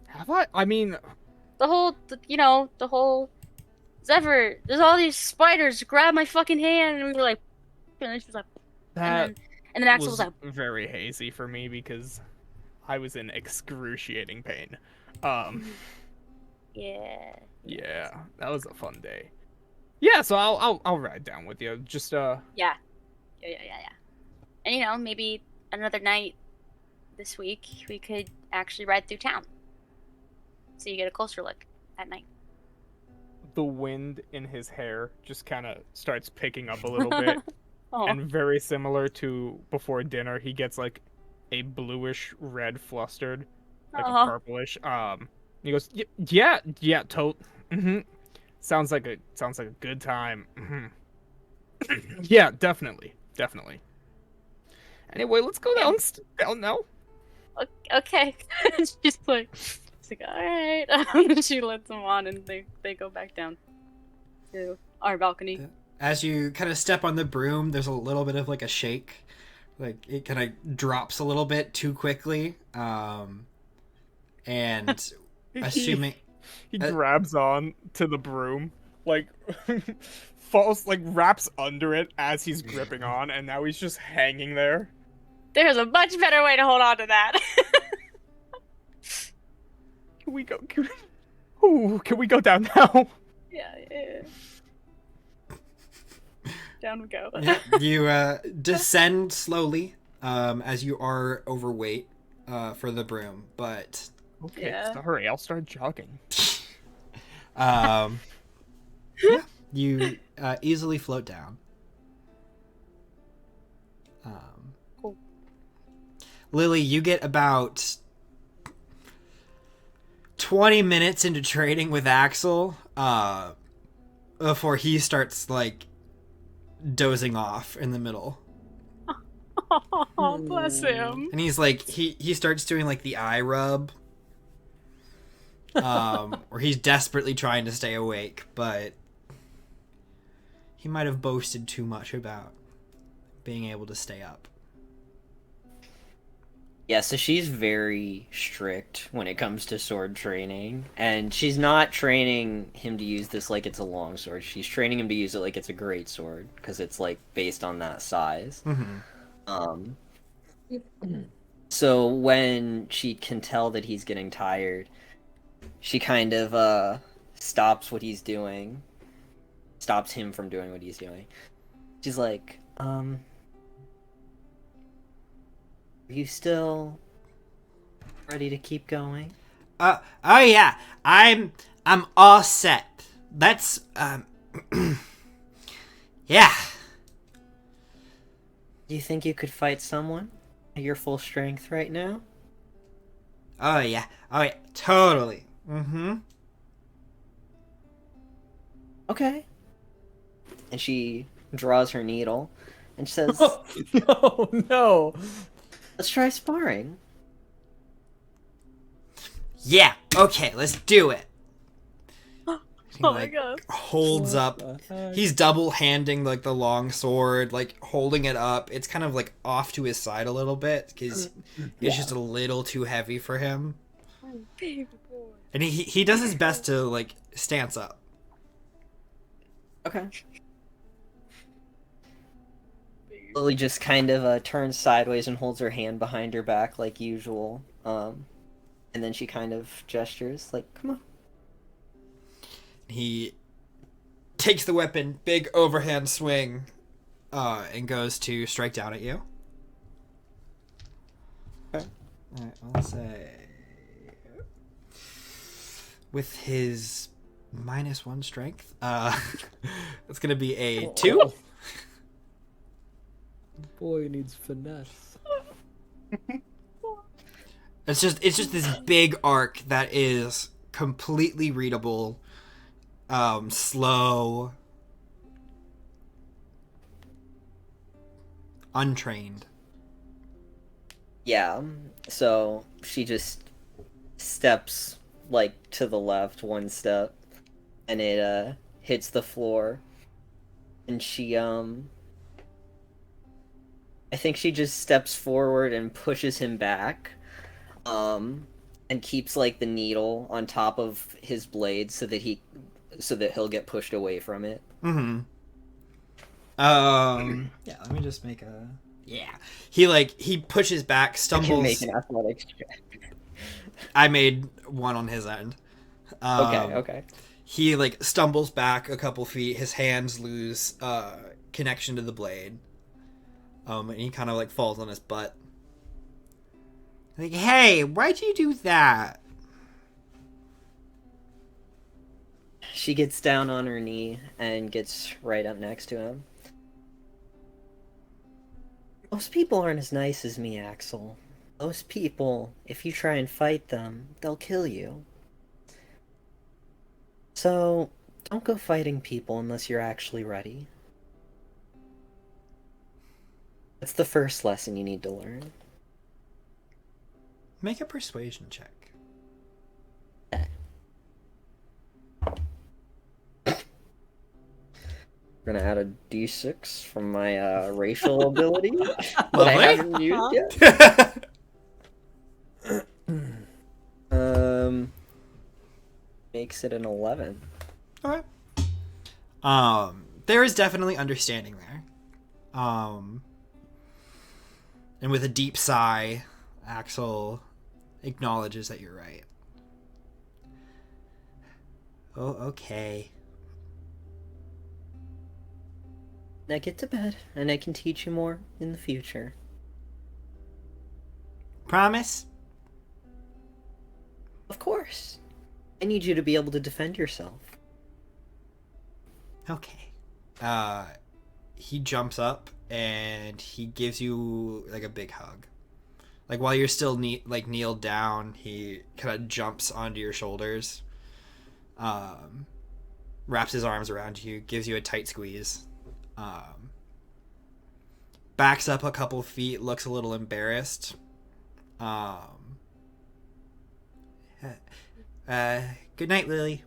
Have I? I mean, The whole Zephyr. There's all these spiders. Grab my fucking hand, and we were like, And she was like, That and then Axel was was like, very hazy for me because I was in excruciating pain. yeah. Yeah, that was a fun day. Yeah, so I'll ride down with you. Just Yeah. And you know, maybe another night this week we could actually ride through town, so you get a closer look at night. the wind in his hair just kind of starts picking up a little bit, Oh. and very similar to before dinner, he gets like a bluish red flustered, like a purplish. He goes, yeah, mm-hmm. Sounds like a good time. Mm-hmm. Yeah, definitely. Anyway, let's go down now. Okay. She's like, all right. She lets them on, and they go back down to our balcony. As you kind of step on the broom, there's a little bit of like a shake, like it kind of drops a little bit too quickly, and assuming he grabs on to the broom, like falls, like wraps under it as he's gripping on, and now he's just hanging there. There's a much better way to hold on to that. Can we go? Can we go down now? Yeah. Down we go. Yeah, you descend slowly, as you are overweight for the broom, but Okay, Yeah. sorry, I'll start jogging. yeah, you easily float down. Cool. Lily, you get about 20 minutes into trading with Axel before he starts like dozing off in the middle. Oh, bless him. And he's like he starts doing like the eye rub. Or he's desperately trying to stay awake, but he might have boasted too much about being able to stay up. Yeah, so she's very strict when it comes to sword training, and she's not training him to use this like it's a long sword. She's training him to use it like it's a great sword, because it's like based on that size. Mm-hmm. So when she can tell that he's getting tired, she kind of stops what he's doing, stops him from doing what he's doing. She's like, are you still ready to keep going? Oh yeah, I'm all set. That's yeah. Do you think you could fight someone at your full strength right now? Oh yeah, totally. Mm-hmm. Okay. And she draws her needle and says, Oh no! let's try sparring. Yeah, okay, let's do it. He, Oh my god. holds up. He's double handing like the long sword, like holding it up. It's kind of like off to his side a little bit because it's just a little too heavy for him. Baby boy. And he does his best to like stance up. Okay. Lily just kind of turns sideways and holds her hand behind her back like usual. And then she kind of gestures like, come on. He takes the weapon, big overhand swing, and goes to strike down at you. Okay. Alright, I'll say with his -1 strength, it's gonna be a 2. Boy needs finesse. It's just this big arc that is completely readable, slow, untrained. Yeah, so she just steps like to the left 1 step, and it hits the floor, and she I think she just steps forward and pushes him back, and keeps like the needle on top of his blade so that he'll get pushed away from it. Mm-hmm. Yeah, let me just make a... Yeah. He pushes back, I stumbles... can make an athletics check. I made one on his end. Okay. He, like, stumbles back a couple feet. His hands lose connection to the blade. And he kind of, like, falls on his butt. Like, hey, why'd you do that? She gets down on her knee and gets right up next to him. Most people aren't as nice as me, Axel. Most people, if you try and fight them, they'll kill you. So, don't go fighting people unless you're actually ready. That's the first lesson you need to learn. Make a persuasion check. We're gonna add a d6 from my racial ability that I Lovely. haven't used yet. Makes it an 11. Alright. There is definitely understanding there. And with a deep sigh, Axel acknowledges that you're right. Oh, okay. Now get to bed, and I can teach you more in the future. Promise? Of course. I need you to be able to defend yourself. Okay. He jumps up and he gives you like a big hug. Like while you're still kneeled down, he kind of jumps onto your shoulders, wraps his arms around you, gives you a tight squeeze, backs up a couple feet, looks a little embarrassed. Good night, Lily.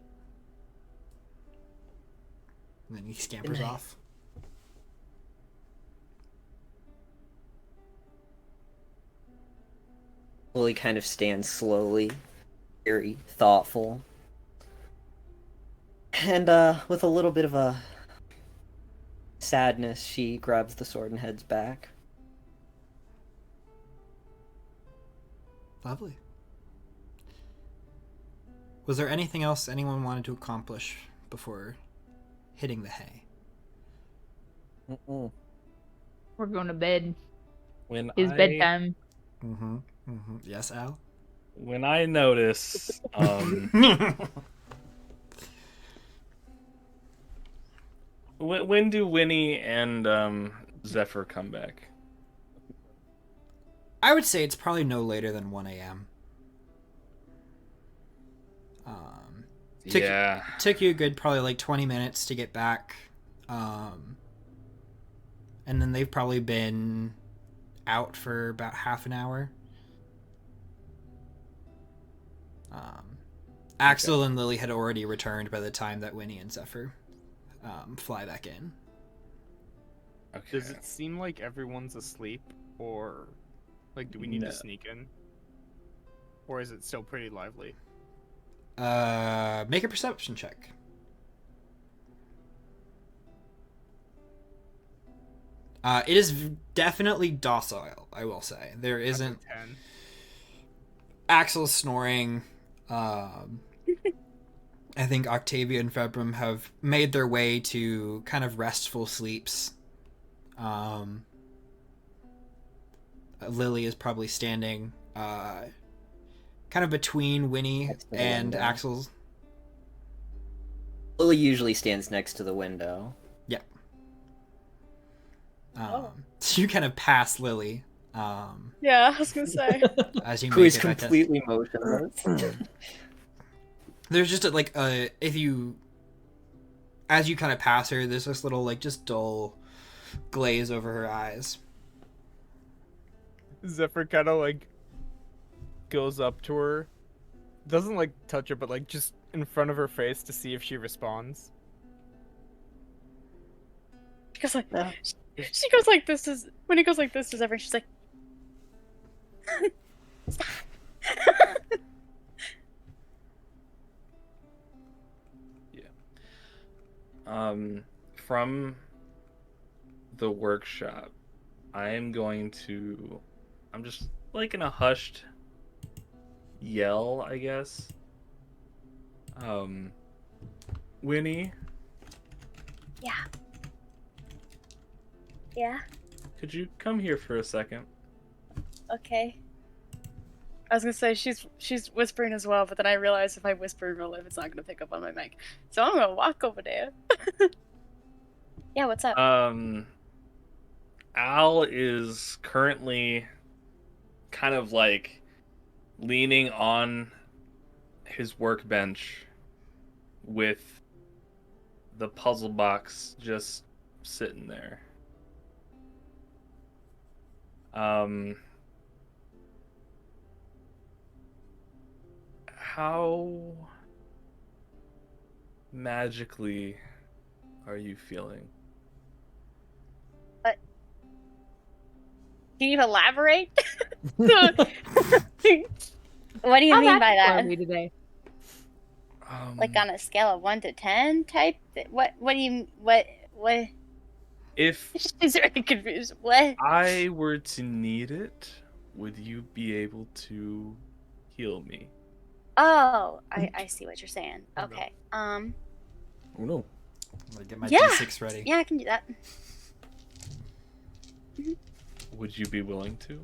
And then he scampers off. Lily kind of stands slowly, very thoughtful. And with a little bit of a sadness, she grabs the sword and heads back. Lovely. Was there anything else anyone wanted to accomplish before hitting the hay? We're going to bed. When It's bedtime. Mm-hmm. Mm-hmm. Yes, Al? When I notice, when do Winnie and Zephyr come back? I would say it's probably no later than 1 a.m. Took you a good probably like 20 minutes to get back. And then they've probably been out for about half an hour. Axel and Lily had already returned by the time that Winnie and Zephyr fly back in. Okay. Does it seem like everyone's asleep, or like do we need to sneak in? Or is it still pretty lively? Make a perception check. It is definitely docile, I will say. There isn't... 10. Axel's snoring. I think Octavia and Februm have made their way to kind of restful sleeps. Lily is probably standing kind of between Winnie and Axel's. Lily usually stands next to the window. Yeah. So you kind of pass Lily. Yeah, I was gonna say. As you Who make is it back to- completely motionless. There's just as you kind of pass her, there's this little like just dull glaze over her eyes. Zephyr kind of like goes up to her, doesn't like touch her, but like just in front of her face to see if she responds. She goes like, she goes like this is when he goes like this is everything. She's like, stop. From the workshop, I'm just like in a hushed yell, I guess. Winnie, Yeah. Yeah. could you come here for a second? Okay. I was gonna say she's whispering as well, but then I realized if I whisper in real life, it's not gonna pick up on my mic. So I'm gonna walk over there. Yeah, what's up? Al is currently kind of like leaning on his workbench with the puzzle box just sitting there. How magically are you feeling? Can you elaborate? What do you How mean by magical are that? we today? Like on a scale of 1 to 10 type? What do you what? If She's really confused. What? I were to need it, would you be able to heal me? Oh, I see what you're saying. Okay. Oh no. I'm gonna get my Yeah. D6 ready. Yeah, I can do that. Would you be willing to?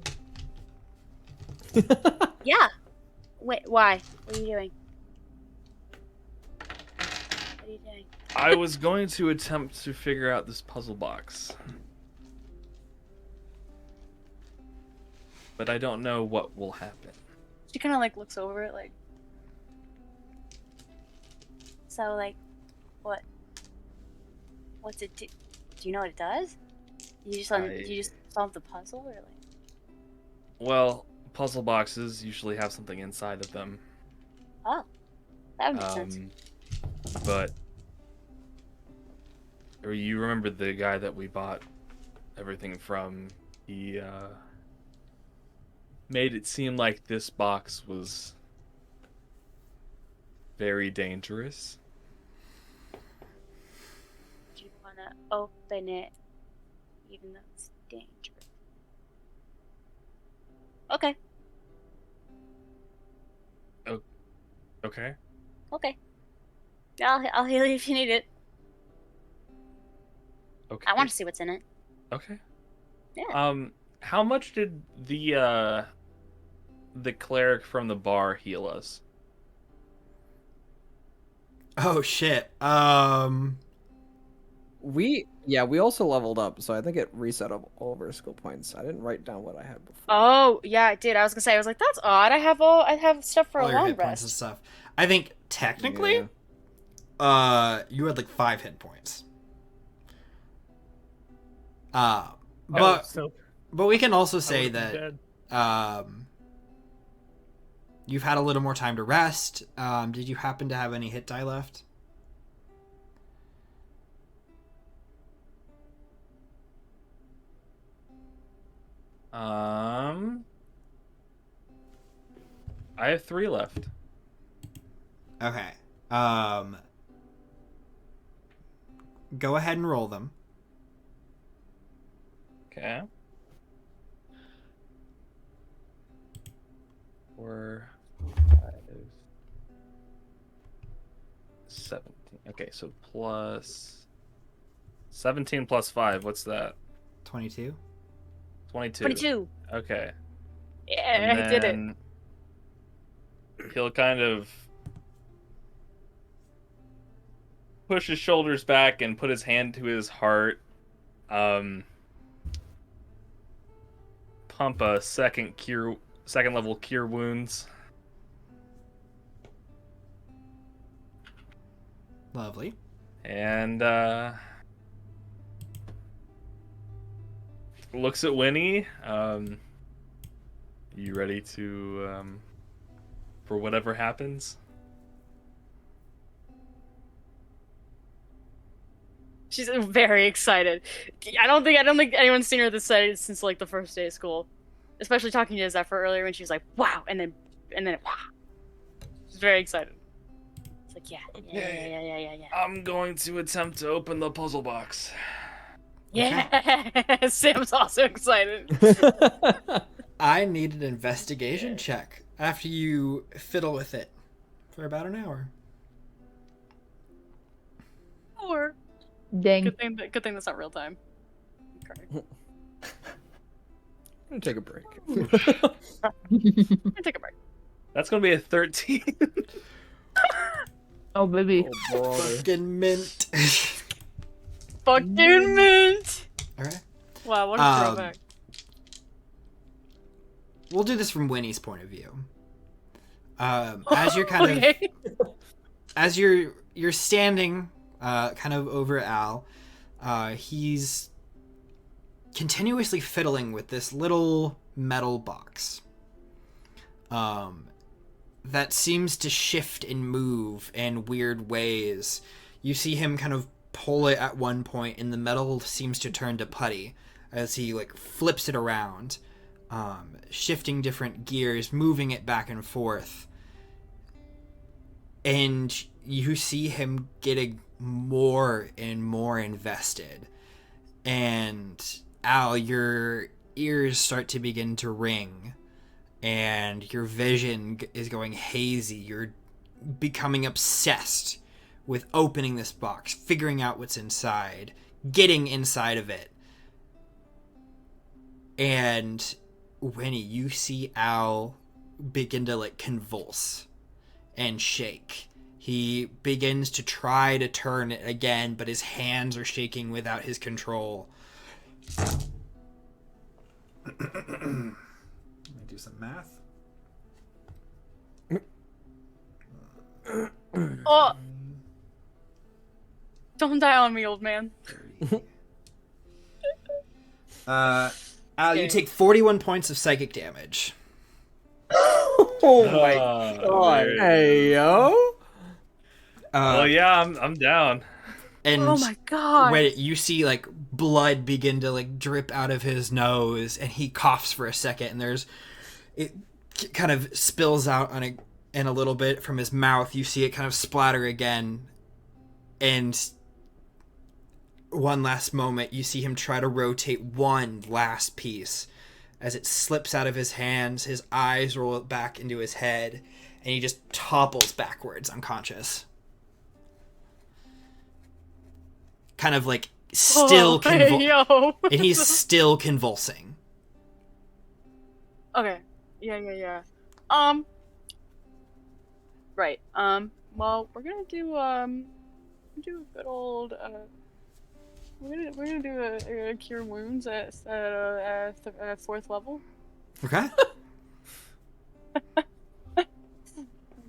Yeah. Wait, why? What are you doing? What are you doing? I was going to attempt to figure out this puzzle box. But I don't know what will happen. She kind of like looks over it, like. So like, what's it do? Do you know what it does? You just you just solve the puzzle, or like? Well, puzzle boxes usually have something inside of them. Oh, that would make sense. But or you remember the guy that we bought everything from? He made it seem like this box was very dangerous. Do you want to open it, even though it's dangerous? Okay. Okay. Okay. I'll heal you if you need it. Okay. I want to see what's in it. Okay. Yeah. How much did the cleric from the bar heal us? Oh shit. We also leveled up, so I think it reset up all of our skill points. I didn't write down what I had before. Oh yeah, I did. I was gonna say. I was like, that's odd. I have stuff for all a your long hit points and rest. stuff. I think technically, Yeah. you had like 5 hit points. Oh, But so but we can also I say would've been that dead. you've had a little more time to rest. Did you happen to have any hit die left? I have 3 left. Okay. Go ahead and roll them. Okay. 4, 5, 17. Okay, so plus 17 plus 5. What's that? 22. 22. 22. Okay. Yeah, And I did it. then he'll kind of push his shoulders back and put his hand to his heart. Pump a second level cure wounds. Lovely. And looks at Winnie. You ready to for whatever happens? She's very excited. I don't think anyone's seen her this excited since like the first day of school. Especially talking to Zephyr earlier when she was like, "Wow," and then wow. She's very excited. It's like, yeah. I'm going to attempt to open the puzzle box. Yeah, Sam's also excited. I need an investigation check after you fiddle with it for about an hour. Or Dang. good thing that's not real time. Okay. I'm gonna take a break. I'm gonna take a break. That's gonna be a 13. Oh, baby. Oh, brother. Fucking mint. Fucking mint. All right. Wow, what a throwback. We'll do this from Winnie's point of view. As you're kind Okay. of, as you're standing, kind of over Al, he's continuously fiddling with this little metal box. That seems to shift and move in weird ways. You see him kind of pull it at one point, and the metal seems to turn to putty as he like flips it around, shifting different gears, moving it back and forth. And you see him getting more and more invested. And Al, your ears start to begin to ring, and your vision is going hazy. You're becoming obsessed with opening this box, figuring out what's inside, getting inside of it. And Winnie, you see Al begin to like convulse and shake. He begins to try to turn it again, but his hands are shaking without his control. Let me do some math. Oh, don't die on me, old man. Al, you take 41 points of psychic damage. Oh my god. Dude. Hey, yo. Oh yeah, I'm down. And Oh my god. when you see like blood begin to like drip out of his nose, and he coughs for a second, and it kind of spills out on in a little bit from his mouth. You see it kind of splatter again, and one last moment, you see him try to rotate one last piece. As it slips out of his hands, his eyes roll back into his head, and he just topples backwards, unconscious. Kind of like still yo. and he's still convulsing. Okay. Yeah. Right. Well, we're gonna do a good old we're gonna do a cure wounds at 4th level. Okay.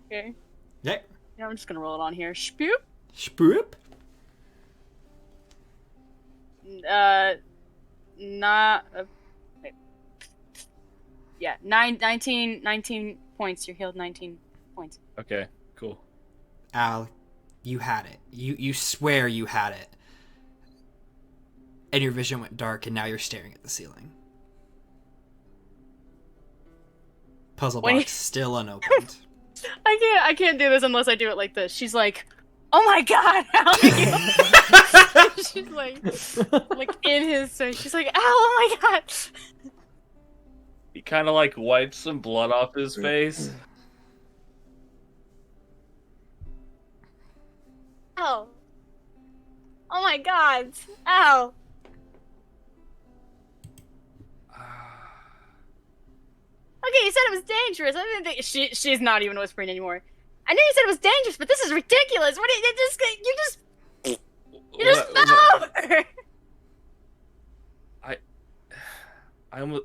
Okay. Yeah. Yeah, I'm just gonna roll it on here. Spoop. Spoop. Not. Wait. Yeah, 19 points. You're healed 19 points. Okay, cool. Al, you had it. You swear you had it. And your vision went dark, and now you're staring at the ceiling. Puzzle Wait. box still unopened. I can't do this unless I do it like this. She's like, "Oh my god, how are you?" She's like in his face. She's like, "Ow, oh my god." He kind of like wipes some blood off his face. Ow. Oh my god. Ow. Okay, you said it was dangerous. I didn't think she's not even whispering anymore. I knew you said it was dangerous, but this is ridiculous. What you just fell over. I almost.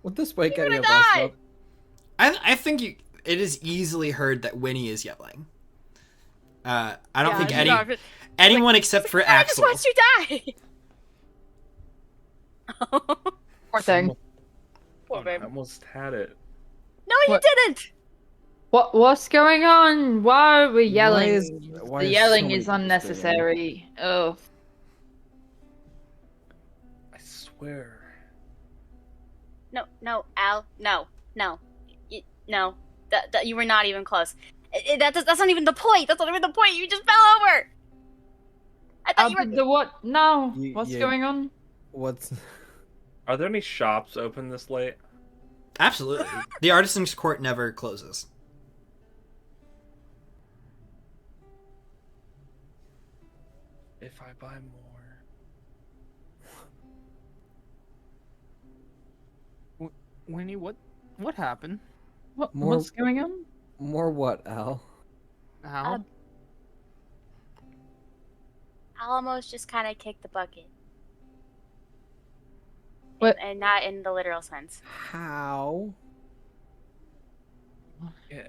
With this weight You're getting gonna above die. up, I think it is easily heard that Winnie is yelling. I don't think anyone except for I just Axel. watched you die. Poor thing. Poor babe. I almost had it. No, you What? didn't. What's going on? Why are we yelling? why The is yelling so many is people unnecessary. Oh. I swear. No, Al, no. No. That you were not even close. That's not even the point. That's not even the point. You just fell over. thought you were. The what? No. You- What's you- going on? What's Are there any shops open this late? Absolutely. The Artisan's Court never closes. If I buy more. Winnie, what happened? What's going on? more what, Al? How? Alamos just kind of kicked the bucket. What? And not in the literal sense. How? Yeah.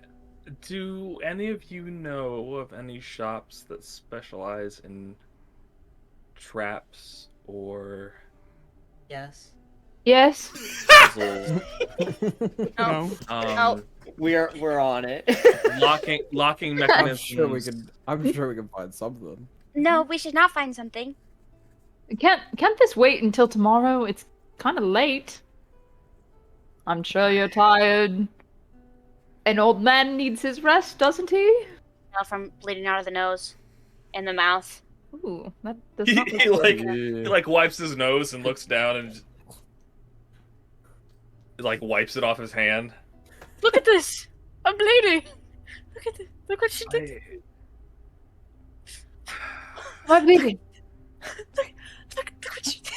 Do any of you know of any shops that specialize in traps or Yes. Yes. puzzles? No. We're on it. locking I'm mechanisms. sure we could. I'm sure we can find something. No, we should not find something. Can't this wait until tomorrow? It's kind of late. I'm sure you're tired. An old man needs his rest, doesn't he? No, from bleeding out of the nose and the mouth. Ooh, that does He, not. he look like good. he like wipes his nose and looks down and just, like wipes it off his hand. Look at this! I'm bleeding! Look at this. Look what she did. I'm bleeding. Look what she did.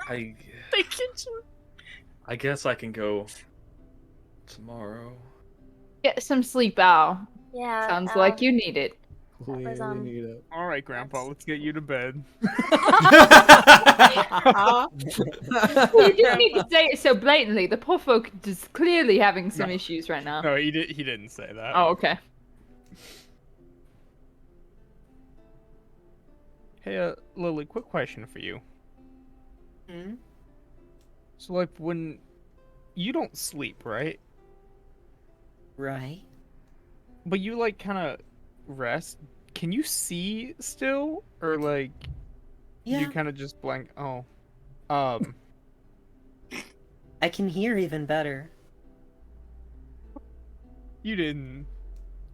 I Thank you, Joe. I guess I can go tomorrow. Get some sleep, Al. Yeah. Sounds like you need it. Clearly was, need it. All right, Grandpa, let's get you to bed. You didn't need to say it so blatantly. The poor folk is clearly having some issues right now. No, he didn't say that. Oh, okay. Hey, Lily, quick question for you. Hmm? So, like, when you don't sleep, right? Right. But you like kind of rest. Can you see still, or like Yeah. you kind of just blank? Oh, I can hear even better. you didn't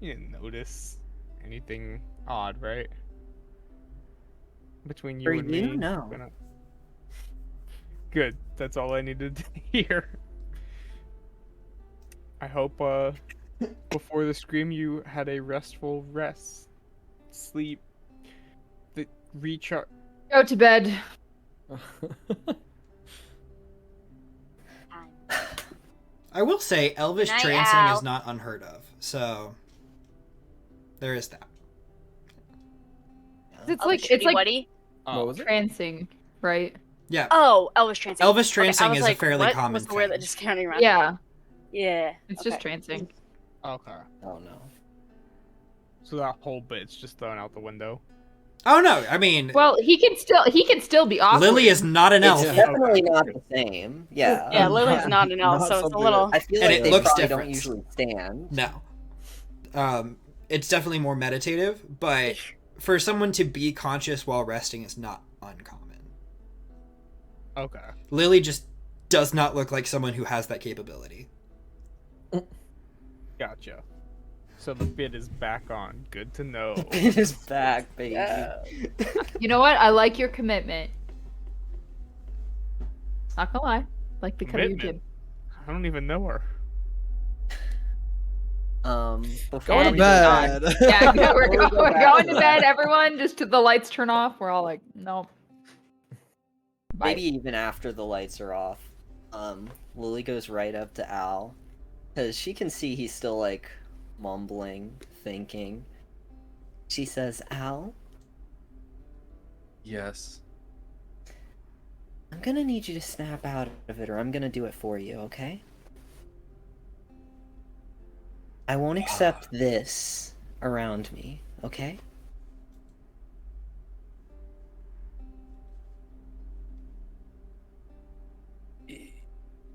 notice anything odd, right? Between you For and you, me. no. Gonna- Good. That's all I needed to hear. I hope before the scream you had a restful sleep, the recharge. Go to bed. I will say, Elvish Night trancing owl. is not unheard of, so there is that. It's Oh, like the it's shitty like Woody? What was it? trancing, right? Yeah, Oh, Elvis trancing. Elvis Okay, I trancing was is like, a fairly what common was the word that thing. just counting around? Yeah, Yeah. it's okay. just trancing. Okay. Oh no. So that whole bit's just thrown out the window. Oh no, I mean, Well, he can still be awkward. Lily is not an elf, It's definitely not the same. Yeah. Yeah, Lily's not an elf, Not so it's a something little. I feel And like it they looks probably different. don't usually stand. No. It's definitely more meditative, but for someone to be conscious while resting is not uncommon. Okay. Lily just does not look like someone who has that capability. Gotcha. So the bit is back on. Good to know. It is back, baby. You know what? I like your commitment. Not gonna lie, like the cut of your Commitment? jib. I don't even know her. Before Go to And- bed. Yeah, we're We'll go going back to to bed. that. Everyone, just to the lights turn off. We're all like, nope. Bye. Maybe even after the lights are off, Lily goes right up to Al, because she can see he's still like mumbling, thinking. She says, "Al, Yes. I'm gonna need you to snap out of it, or I'm gonna do it for you, okay? I won't accept this around me, okay?"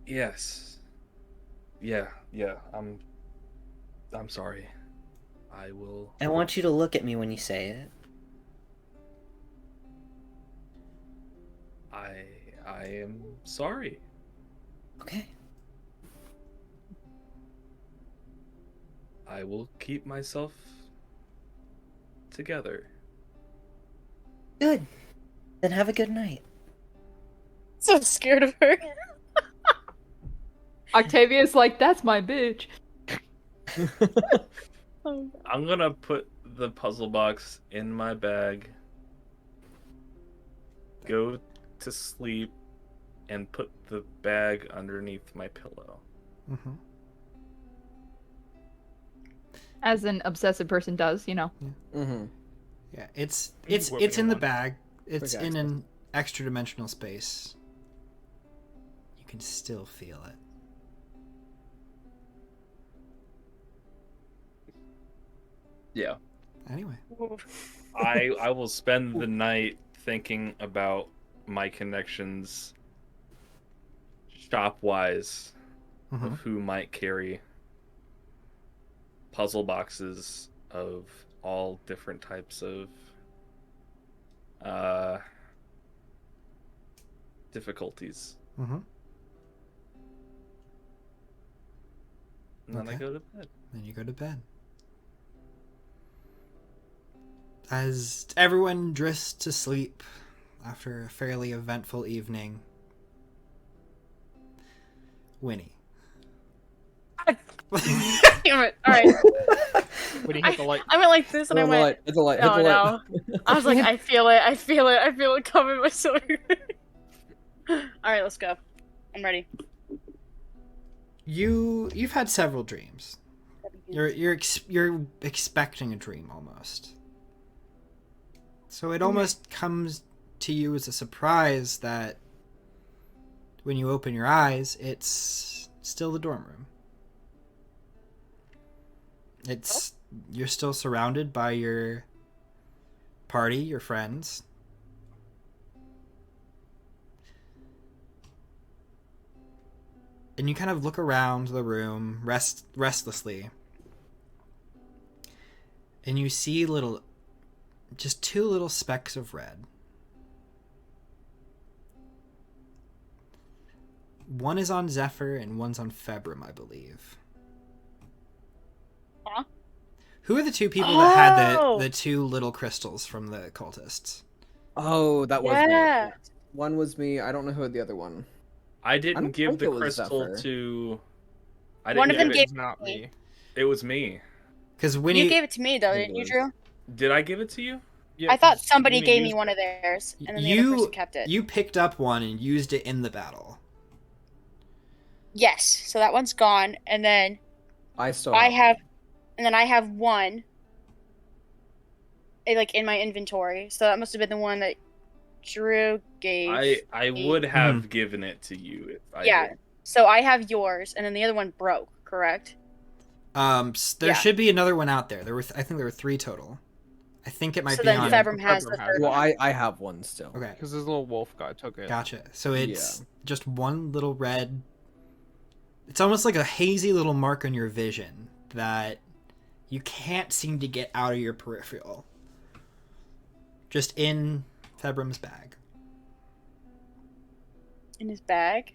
Yes. Yeah. I'm sorry. I will. I want you to look at me when you say it. I am sorry. Okay. I will keep myself together. Good. Then have a good night. So scared of her. Octavia's like, that's my bitch. Oh, I'm gonna put the puzzle box in my bag, go to sleep, and put the bag underneath my pillow. Mm-hmm. As an obsessive person does, you know. Mm-hmm. Yeah, it's What we in the want. bag. It's Quick in access. an extra dimensional space. You can still feel it. Yeah. Anyway. I will spend the night thinking about my connections shop-wise Mm-hmm. of who might carry puzzle boxes of all different types of difficulties. Mm-hmm. And then I Okay. go to bed. Then you go to bed. As everyone drifts to sleep after a fairly eventful evening, Winnie. damn it. Alright. When you hit the light. I went like this and I Hit the went, light, hit the light, hit no, the light. no. I was like, I feel it coming my soul. Alright, let's go. I'm ready. You've had several dreams. You're expecting a dream almost. So it almost comes to you as a surprise that when you open your eyes, it's still the dorm room. You're still surrounded by your party, your friends. And you kind of look around the room restlessly. And you see just two little specks of red. One is on Zephyr and one's on Februm, I believe. Huh? Who are the two people that had Oh! the two little crystals from the cultists? Oh, that was Yeah. me. One was me. I don't know who the other one. I I didn't don't give think the it was crystal Zephyr. to. I One didn't of them give gave It's not me. it. It was me. Because Winnie, You gave it to me though, It didn't you, was. Drew? Did I give it to you? Yeah, I thought 'cause somebody Winnie gave me used one it. of theirs, and then the other person kept it. you picked up one and used it in the battle. Yes, so that one's gone, and then I still I have one, like in my inventory. So that must have been the one that Drew gave. I me. would have given it to you if I Yeah. did. So I have yours, and then the other one broke. Correct? There Yeah. should be another one out there. I think there were 3 total. I think it might So be then on. Februm has the Februm has third it. Well, one. I have one still. Okay, Because this little wolf guy took it. gotcha. So it's just one little red. It's almost like a hazy little mark on your vision that you can't seem to get out of your peripheral. Just in Februm's bag. In his bag.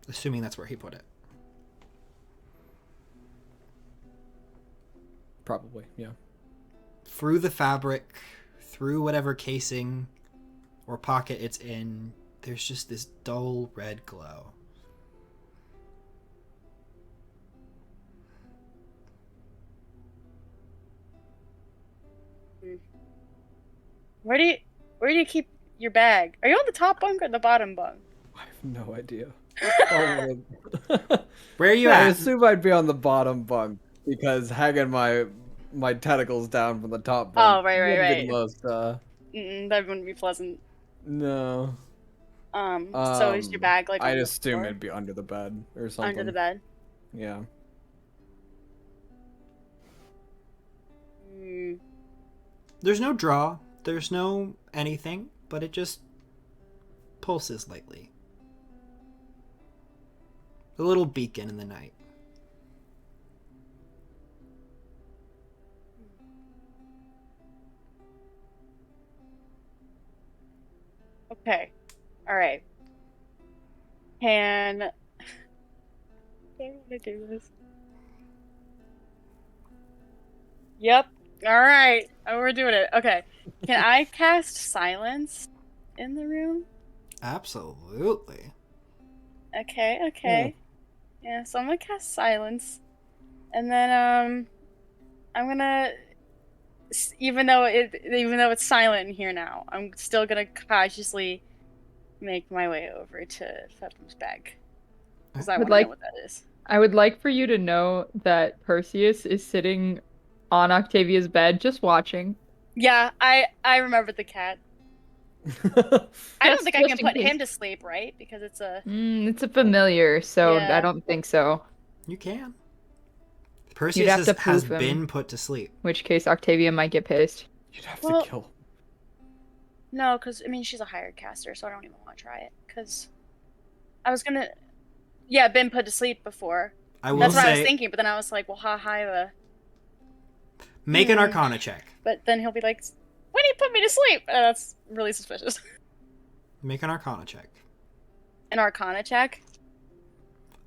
Assuming that's where he put it. Probably, yeah. Through the fabric, through whatever casing or pocket it's in, there's just this dull red glow. Where do you keep your bag? Are you on the top bunk or the bottom bunk? I have no idea. Probably. Where are you I at? assume I'd be on the bottom bunk because hanging my tentacles down from the top bunk. Oh, right. wouldn't be the most, That wouldn't be pleasant. no. So is your bag like on I'd the assume floor? it'd be under the bed or something. Under the bed? Yeah. Hmm. There's no draw, there's no anything, but it just pulses lightly. A little beacon in the night. Okay. Alright. Can I do this? Yep. All right, we're doing it. Okay, can I cast silence in the room? Absolutely. Okay. Yeah, so I'm gonna cast silence, and then I'm gonna, even though it's silent in here now, I'm still gonna cautiously make my way over to Fedrum's bag because I Would want to know like- what that is. I would like for you to know that Perseus is sitting on Octavia's bed, just watching. Yeah, I remember the cat. I don't Just- think I just can in put case. him to sleep, right? Because it's a. It's a familiar, so Yeah. I don't think so. You can. You'd Perseus have to has prove him. been put to sleep. In which case Octavia might get pissed. You'd have Well- to kill. No, because I mean she's a hired caster, so I don't even want to try it. Because I was gonna, yeah, been put to sleep before. I will That's what I was say, thinking, but then I was like, well, ha. make an Arcana check. But then he'll be like, when do you put me to sleep? That's really suspicious. Make an Arcana check. An Arcana check.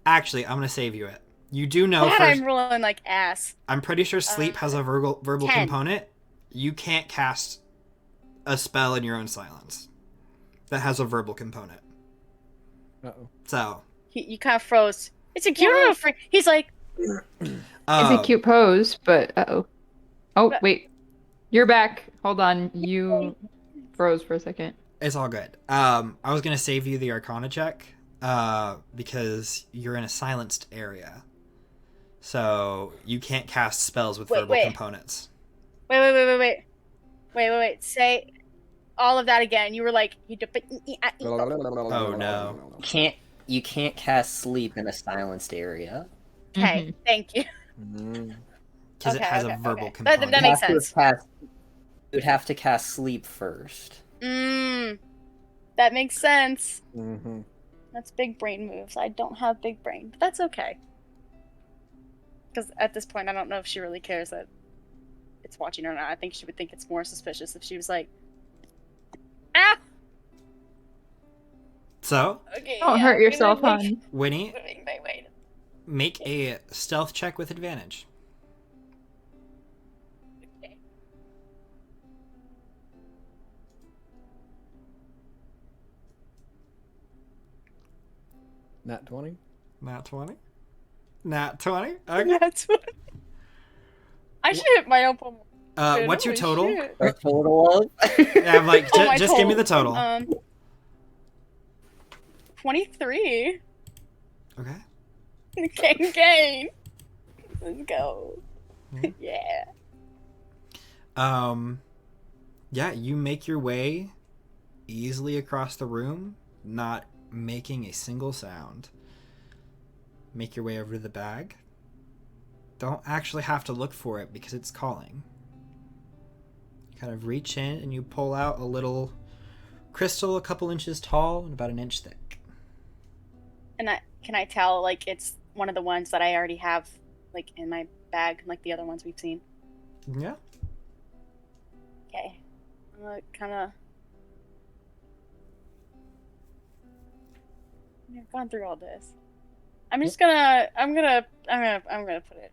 Actually, I'm gonna save you it. You do know God, first. I'm rolling like ass. I'm pretty sure sleep has a verbal 10. component. You can't cast a spell in your own silence that has a verbal component. Uh-oh. So You kind of froze. It's a cute free. He's like, It's a cute pose, but uh-oh. Oh, wait. You're back. Hold on. You froze for a second. It's all good. I was gonna save you the Arcana check because you're in a silenced area, so you can't cast spells with verbal components. wait. Say all of that again. You were like, Oh no. You can't cast sleep in a silenced area. Okay, thank you. Because it has a verbal okay. component. That makes sense. You would have to cast sleep first. That makes sense. Mm-hmm. That's big brain moves. I don't have big brain, but that's okay. Because at this point, I don't know if she really cares that it's watching or not. I think she would think it's more suspicious if she was like, ah! So, Okay, Don't hurt yourself, hon. Winnie, Wait. make a stealth check with advantage. Okay. Nat 20? Nat 20? Nat 20? Okay. That's what. I should hit my own poem. What's your total? A total of? Yeah, I'm like, Oh, my just give me the total. total. 23. Okay. Gang. Let's go. Yeah. Yeah. Yeah, you make your way easily across the room, not making a single sound. Make your way over to the bag. Don't actually have to look for it because it's calling. You kind of reach in and you pull out a little crystal a couple inches tall and about an inch thick. And can I tell, like, it's one of the ones that I already have, like, in my bag, like the other ones we've seen? Yeah. Okay. I'm gonna kind of... I've gone through all this. I'm just gonna... I'm gonna put it...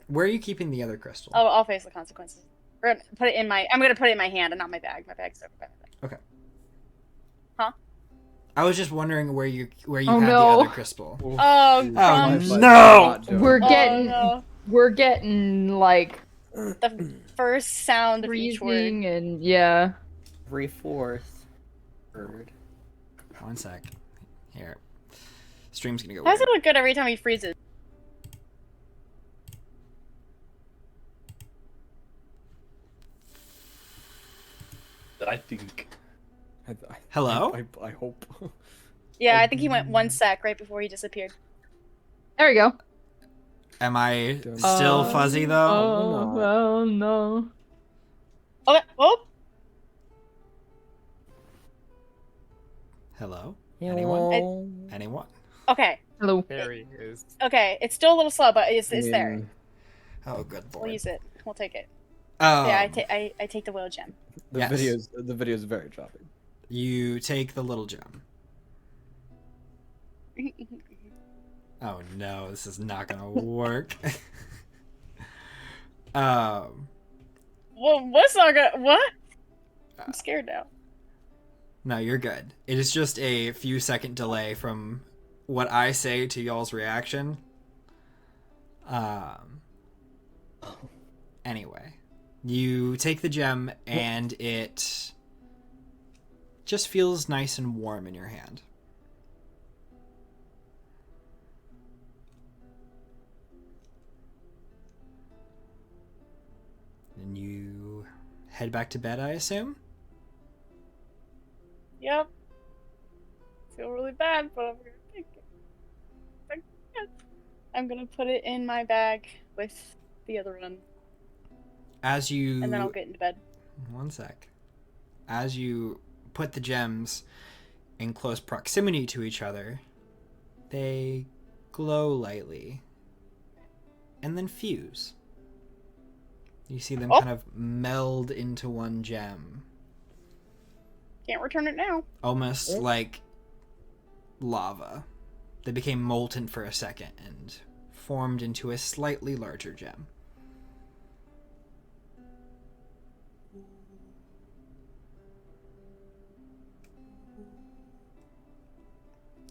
Where are you keeping the other crystal? Oh, I'll face the consequences. Or put it in my... I'm gonna put it in my hand and not my bag. My bag's over by my bag. Okay. Huh? I was just wondering where you Oh, had no. the other crystal. Oh, crumbs. no! We're getting like The first sound of each word. freezing and yeah. Every fourth word. One sec. Here. Stream's gonna go How does weird. it look good every time he freezes? I think. Hello? I hope. Yeah, I think he went 1 sec right before he disappeared. There we go. Am I still fuzzy though? Oh, well, no. Okay. Oh, Hello? Anyone? Hello? Anyone? okay. Hello. There he is. Okay. It's still a little slow, but it's there. Oh, good We'll lord. use it. We'll take it. Oh, Yeah, I take the will gem. The Yes. video's very choppy. you take the little gem. Oh no, this is not gonna work. Well, what's not gonna... What? I'm scared now. No, you're good. It is just a few second delay from what I say to y'all's reaction. Anyway, you take the gem and it just feels nice and warm in your hand. And you head back to bed, I assume? Yep. Feel really bad, but I'm gonna take it. I'm gonna put it in my bag with the other one, As you... and then I'll get into bed. One sec. As you put the gems in close proximity to each other, they glow lightly and then fuse. You see them kind of meld into one gem. Can't return it now. Almost like lava. They became molten for a second and formed into a slightly larger gem.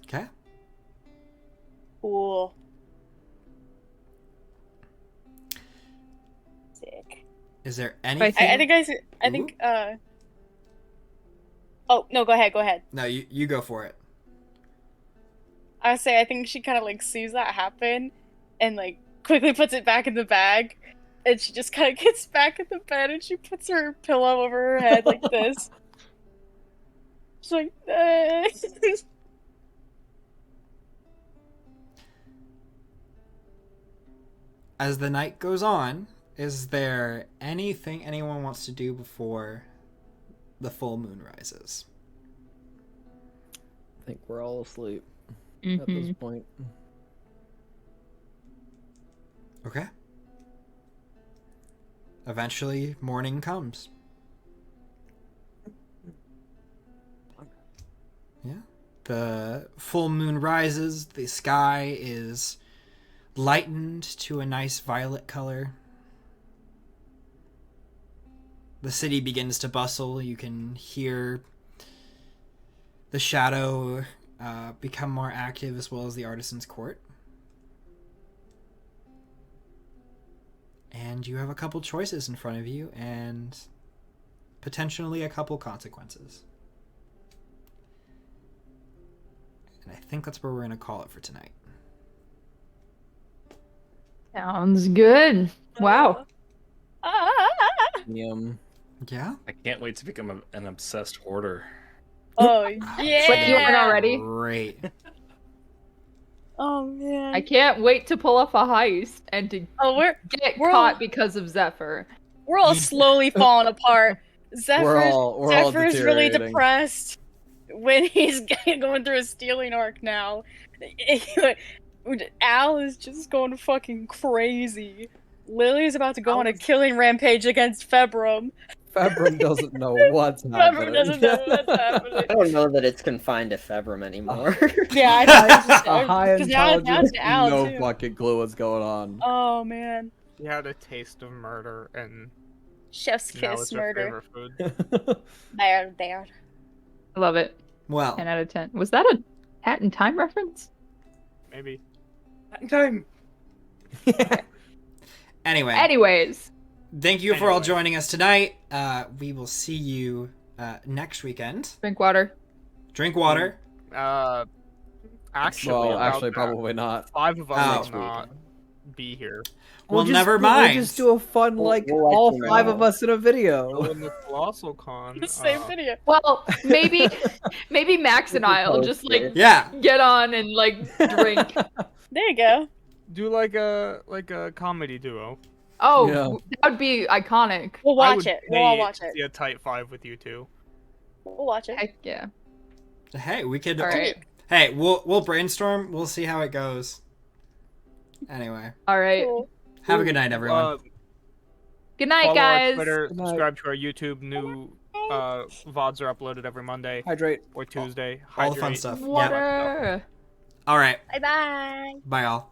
Okay. Cool. Sick. Is there anything... I think, Oh, no, go ahead. No, you go for it. I think she kind of, like, sees that happen and, like, quickly puts it back in the bag, and she just kind of gets back in the bed and she puts her pillow over her head like this. She's like, As the night goes on, is there anything anyone wants to do before the full moon rises? I think we're all asleep at this point. Okay. Eventually, morning comes. Yeah. The full moon rises. The sky is lightened to a nice violet color. The city begins to bustle. You can hear the shadow become more active, as well as the artisan's court. And you have a couple choices in front of you, and potentially a couple consequences. And I think that's where we're going to call it for tonight. Sounds good. Wow. Yum. Yeah? I can't wait to become an obsessed hoarder. oh, yeah! But you aren't already. Great. Oh, man. I can't wait to pull off a heist and to Oh, get we're caught all- because of Zephyr. We're all slowly falling apart. We're all Zephyr's really deteriorating. depressed when he's going through a stealing arc now. Al is just going fucking crazy. Lily's about to go on a killing rampage against Februm. Februm doesn't know what's Februm happening. doesn't know what's happening. I don't know that it's confined to Februm anymore. Yeah, I know. It's just, A high 'cause now it's intelligence, Al, no too. fucking clue what's going on. Oh, man. You had a taste of murder, and Chef's now kiss it's your murder. favorite food. There. I love it. Well, 10 out of 10. Was that a Hat in Time reference? Maybe. Time. anyway. Anyways. Thank you for all Anyway. joining us tonight. We will see you next weekend. Drink water. Drink water. Actually, Well, about actually, that, probably not. 5 of Oh. us will not be here. Well, never mind. We'll just do a fun, like, we'll let all you 5 know. of us in a So video. in the Colossal Con, The same video. Well, maybe Max and I'll just like Yeah. get on and like drink. There you go. do like a comedy duo. Oh, Yeah. that would be iconic. We'll I watch would it. We'll all pay watch to it. See a tight 5 with you two. We'll watch it. Heck yeah. Hey, we could. All right. Hey, we'll brainstorm. We'll see how it goes. Anyway, All right. Cool. have a good night, everyone. Good night, Follow guys. our Twitter, Good night. subscribe to our YouTube. New VODs are uploaded every Monday Hydrate. or Tuesday. all the fun Hydrate. stuff. Yeah. Water. All right. Bye bye. Bye, all.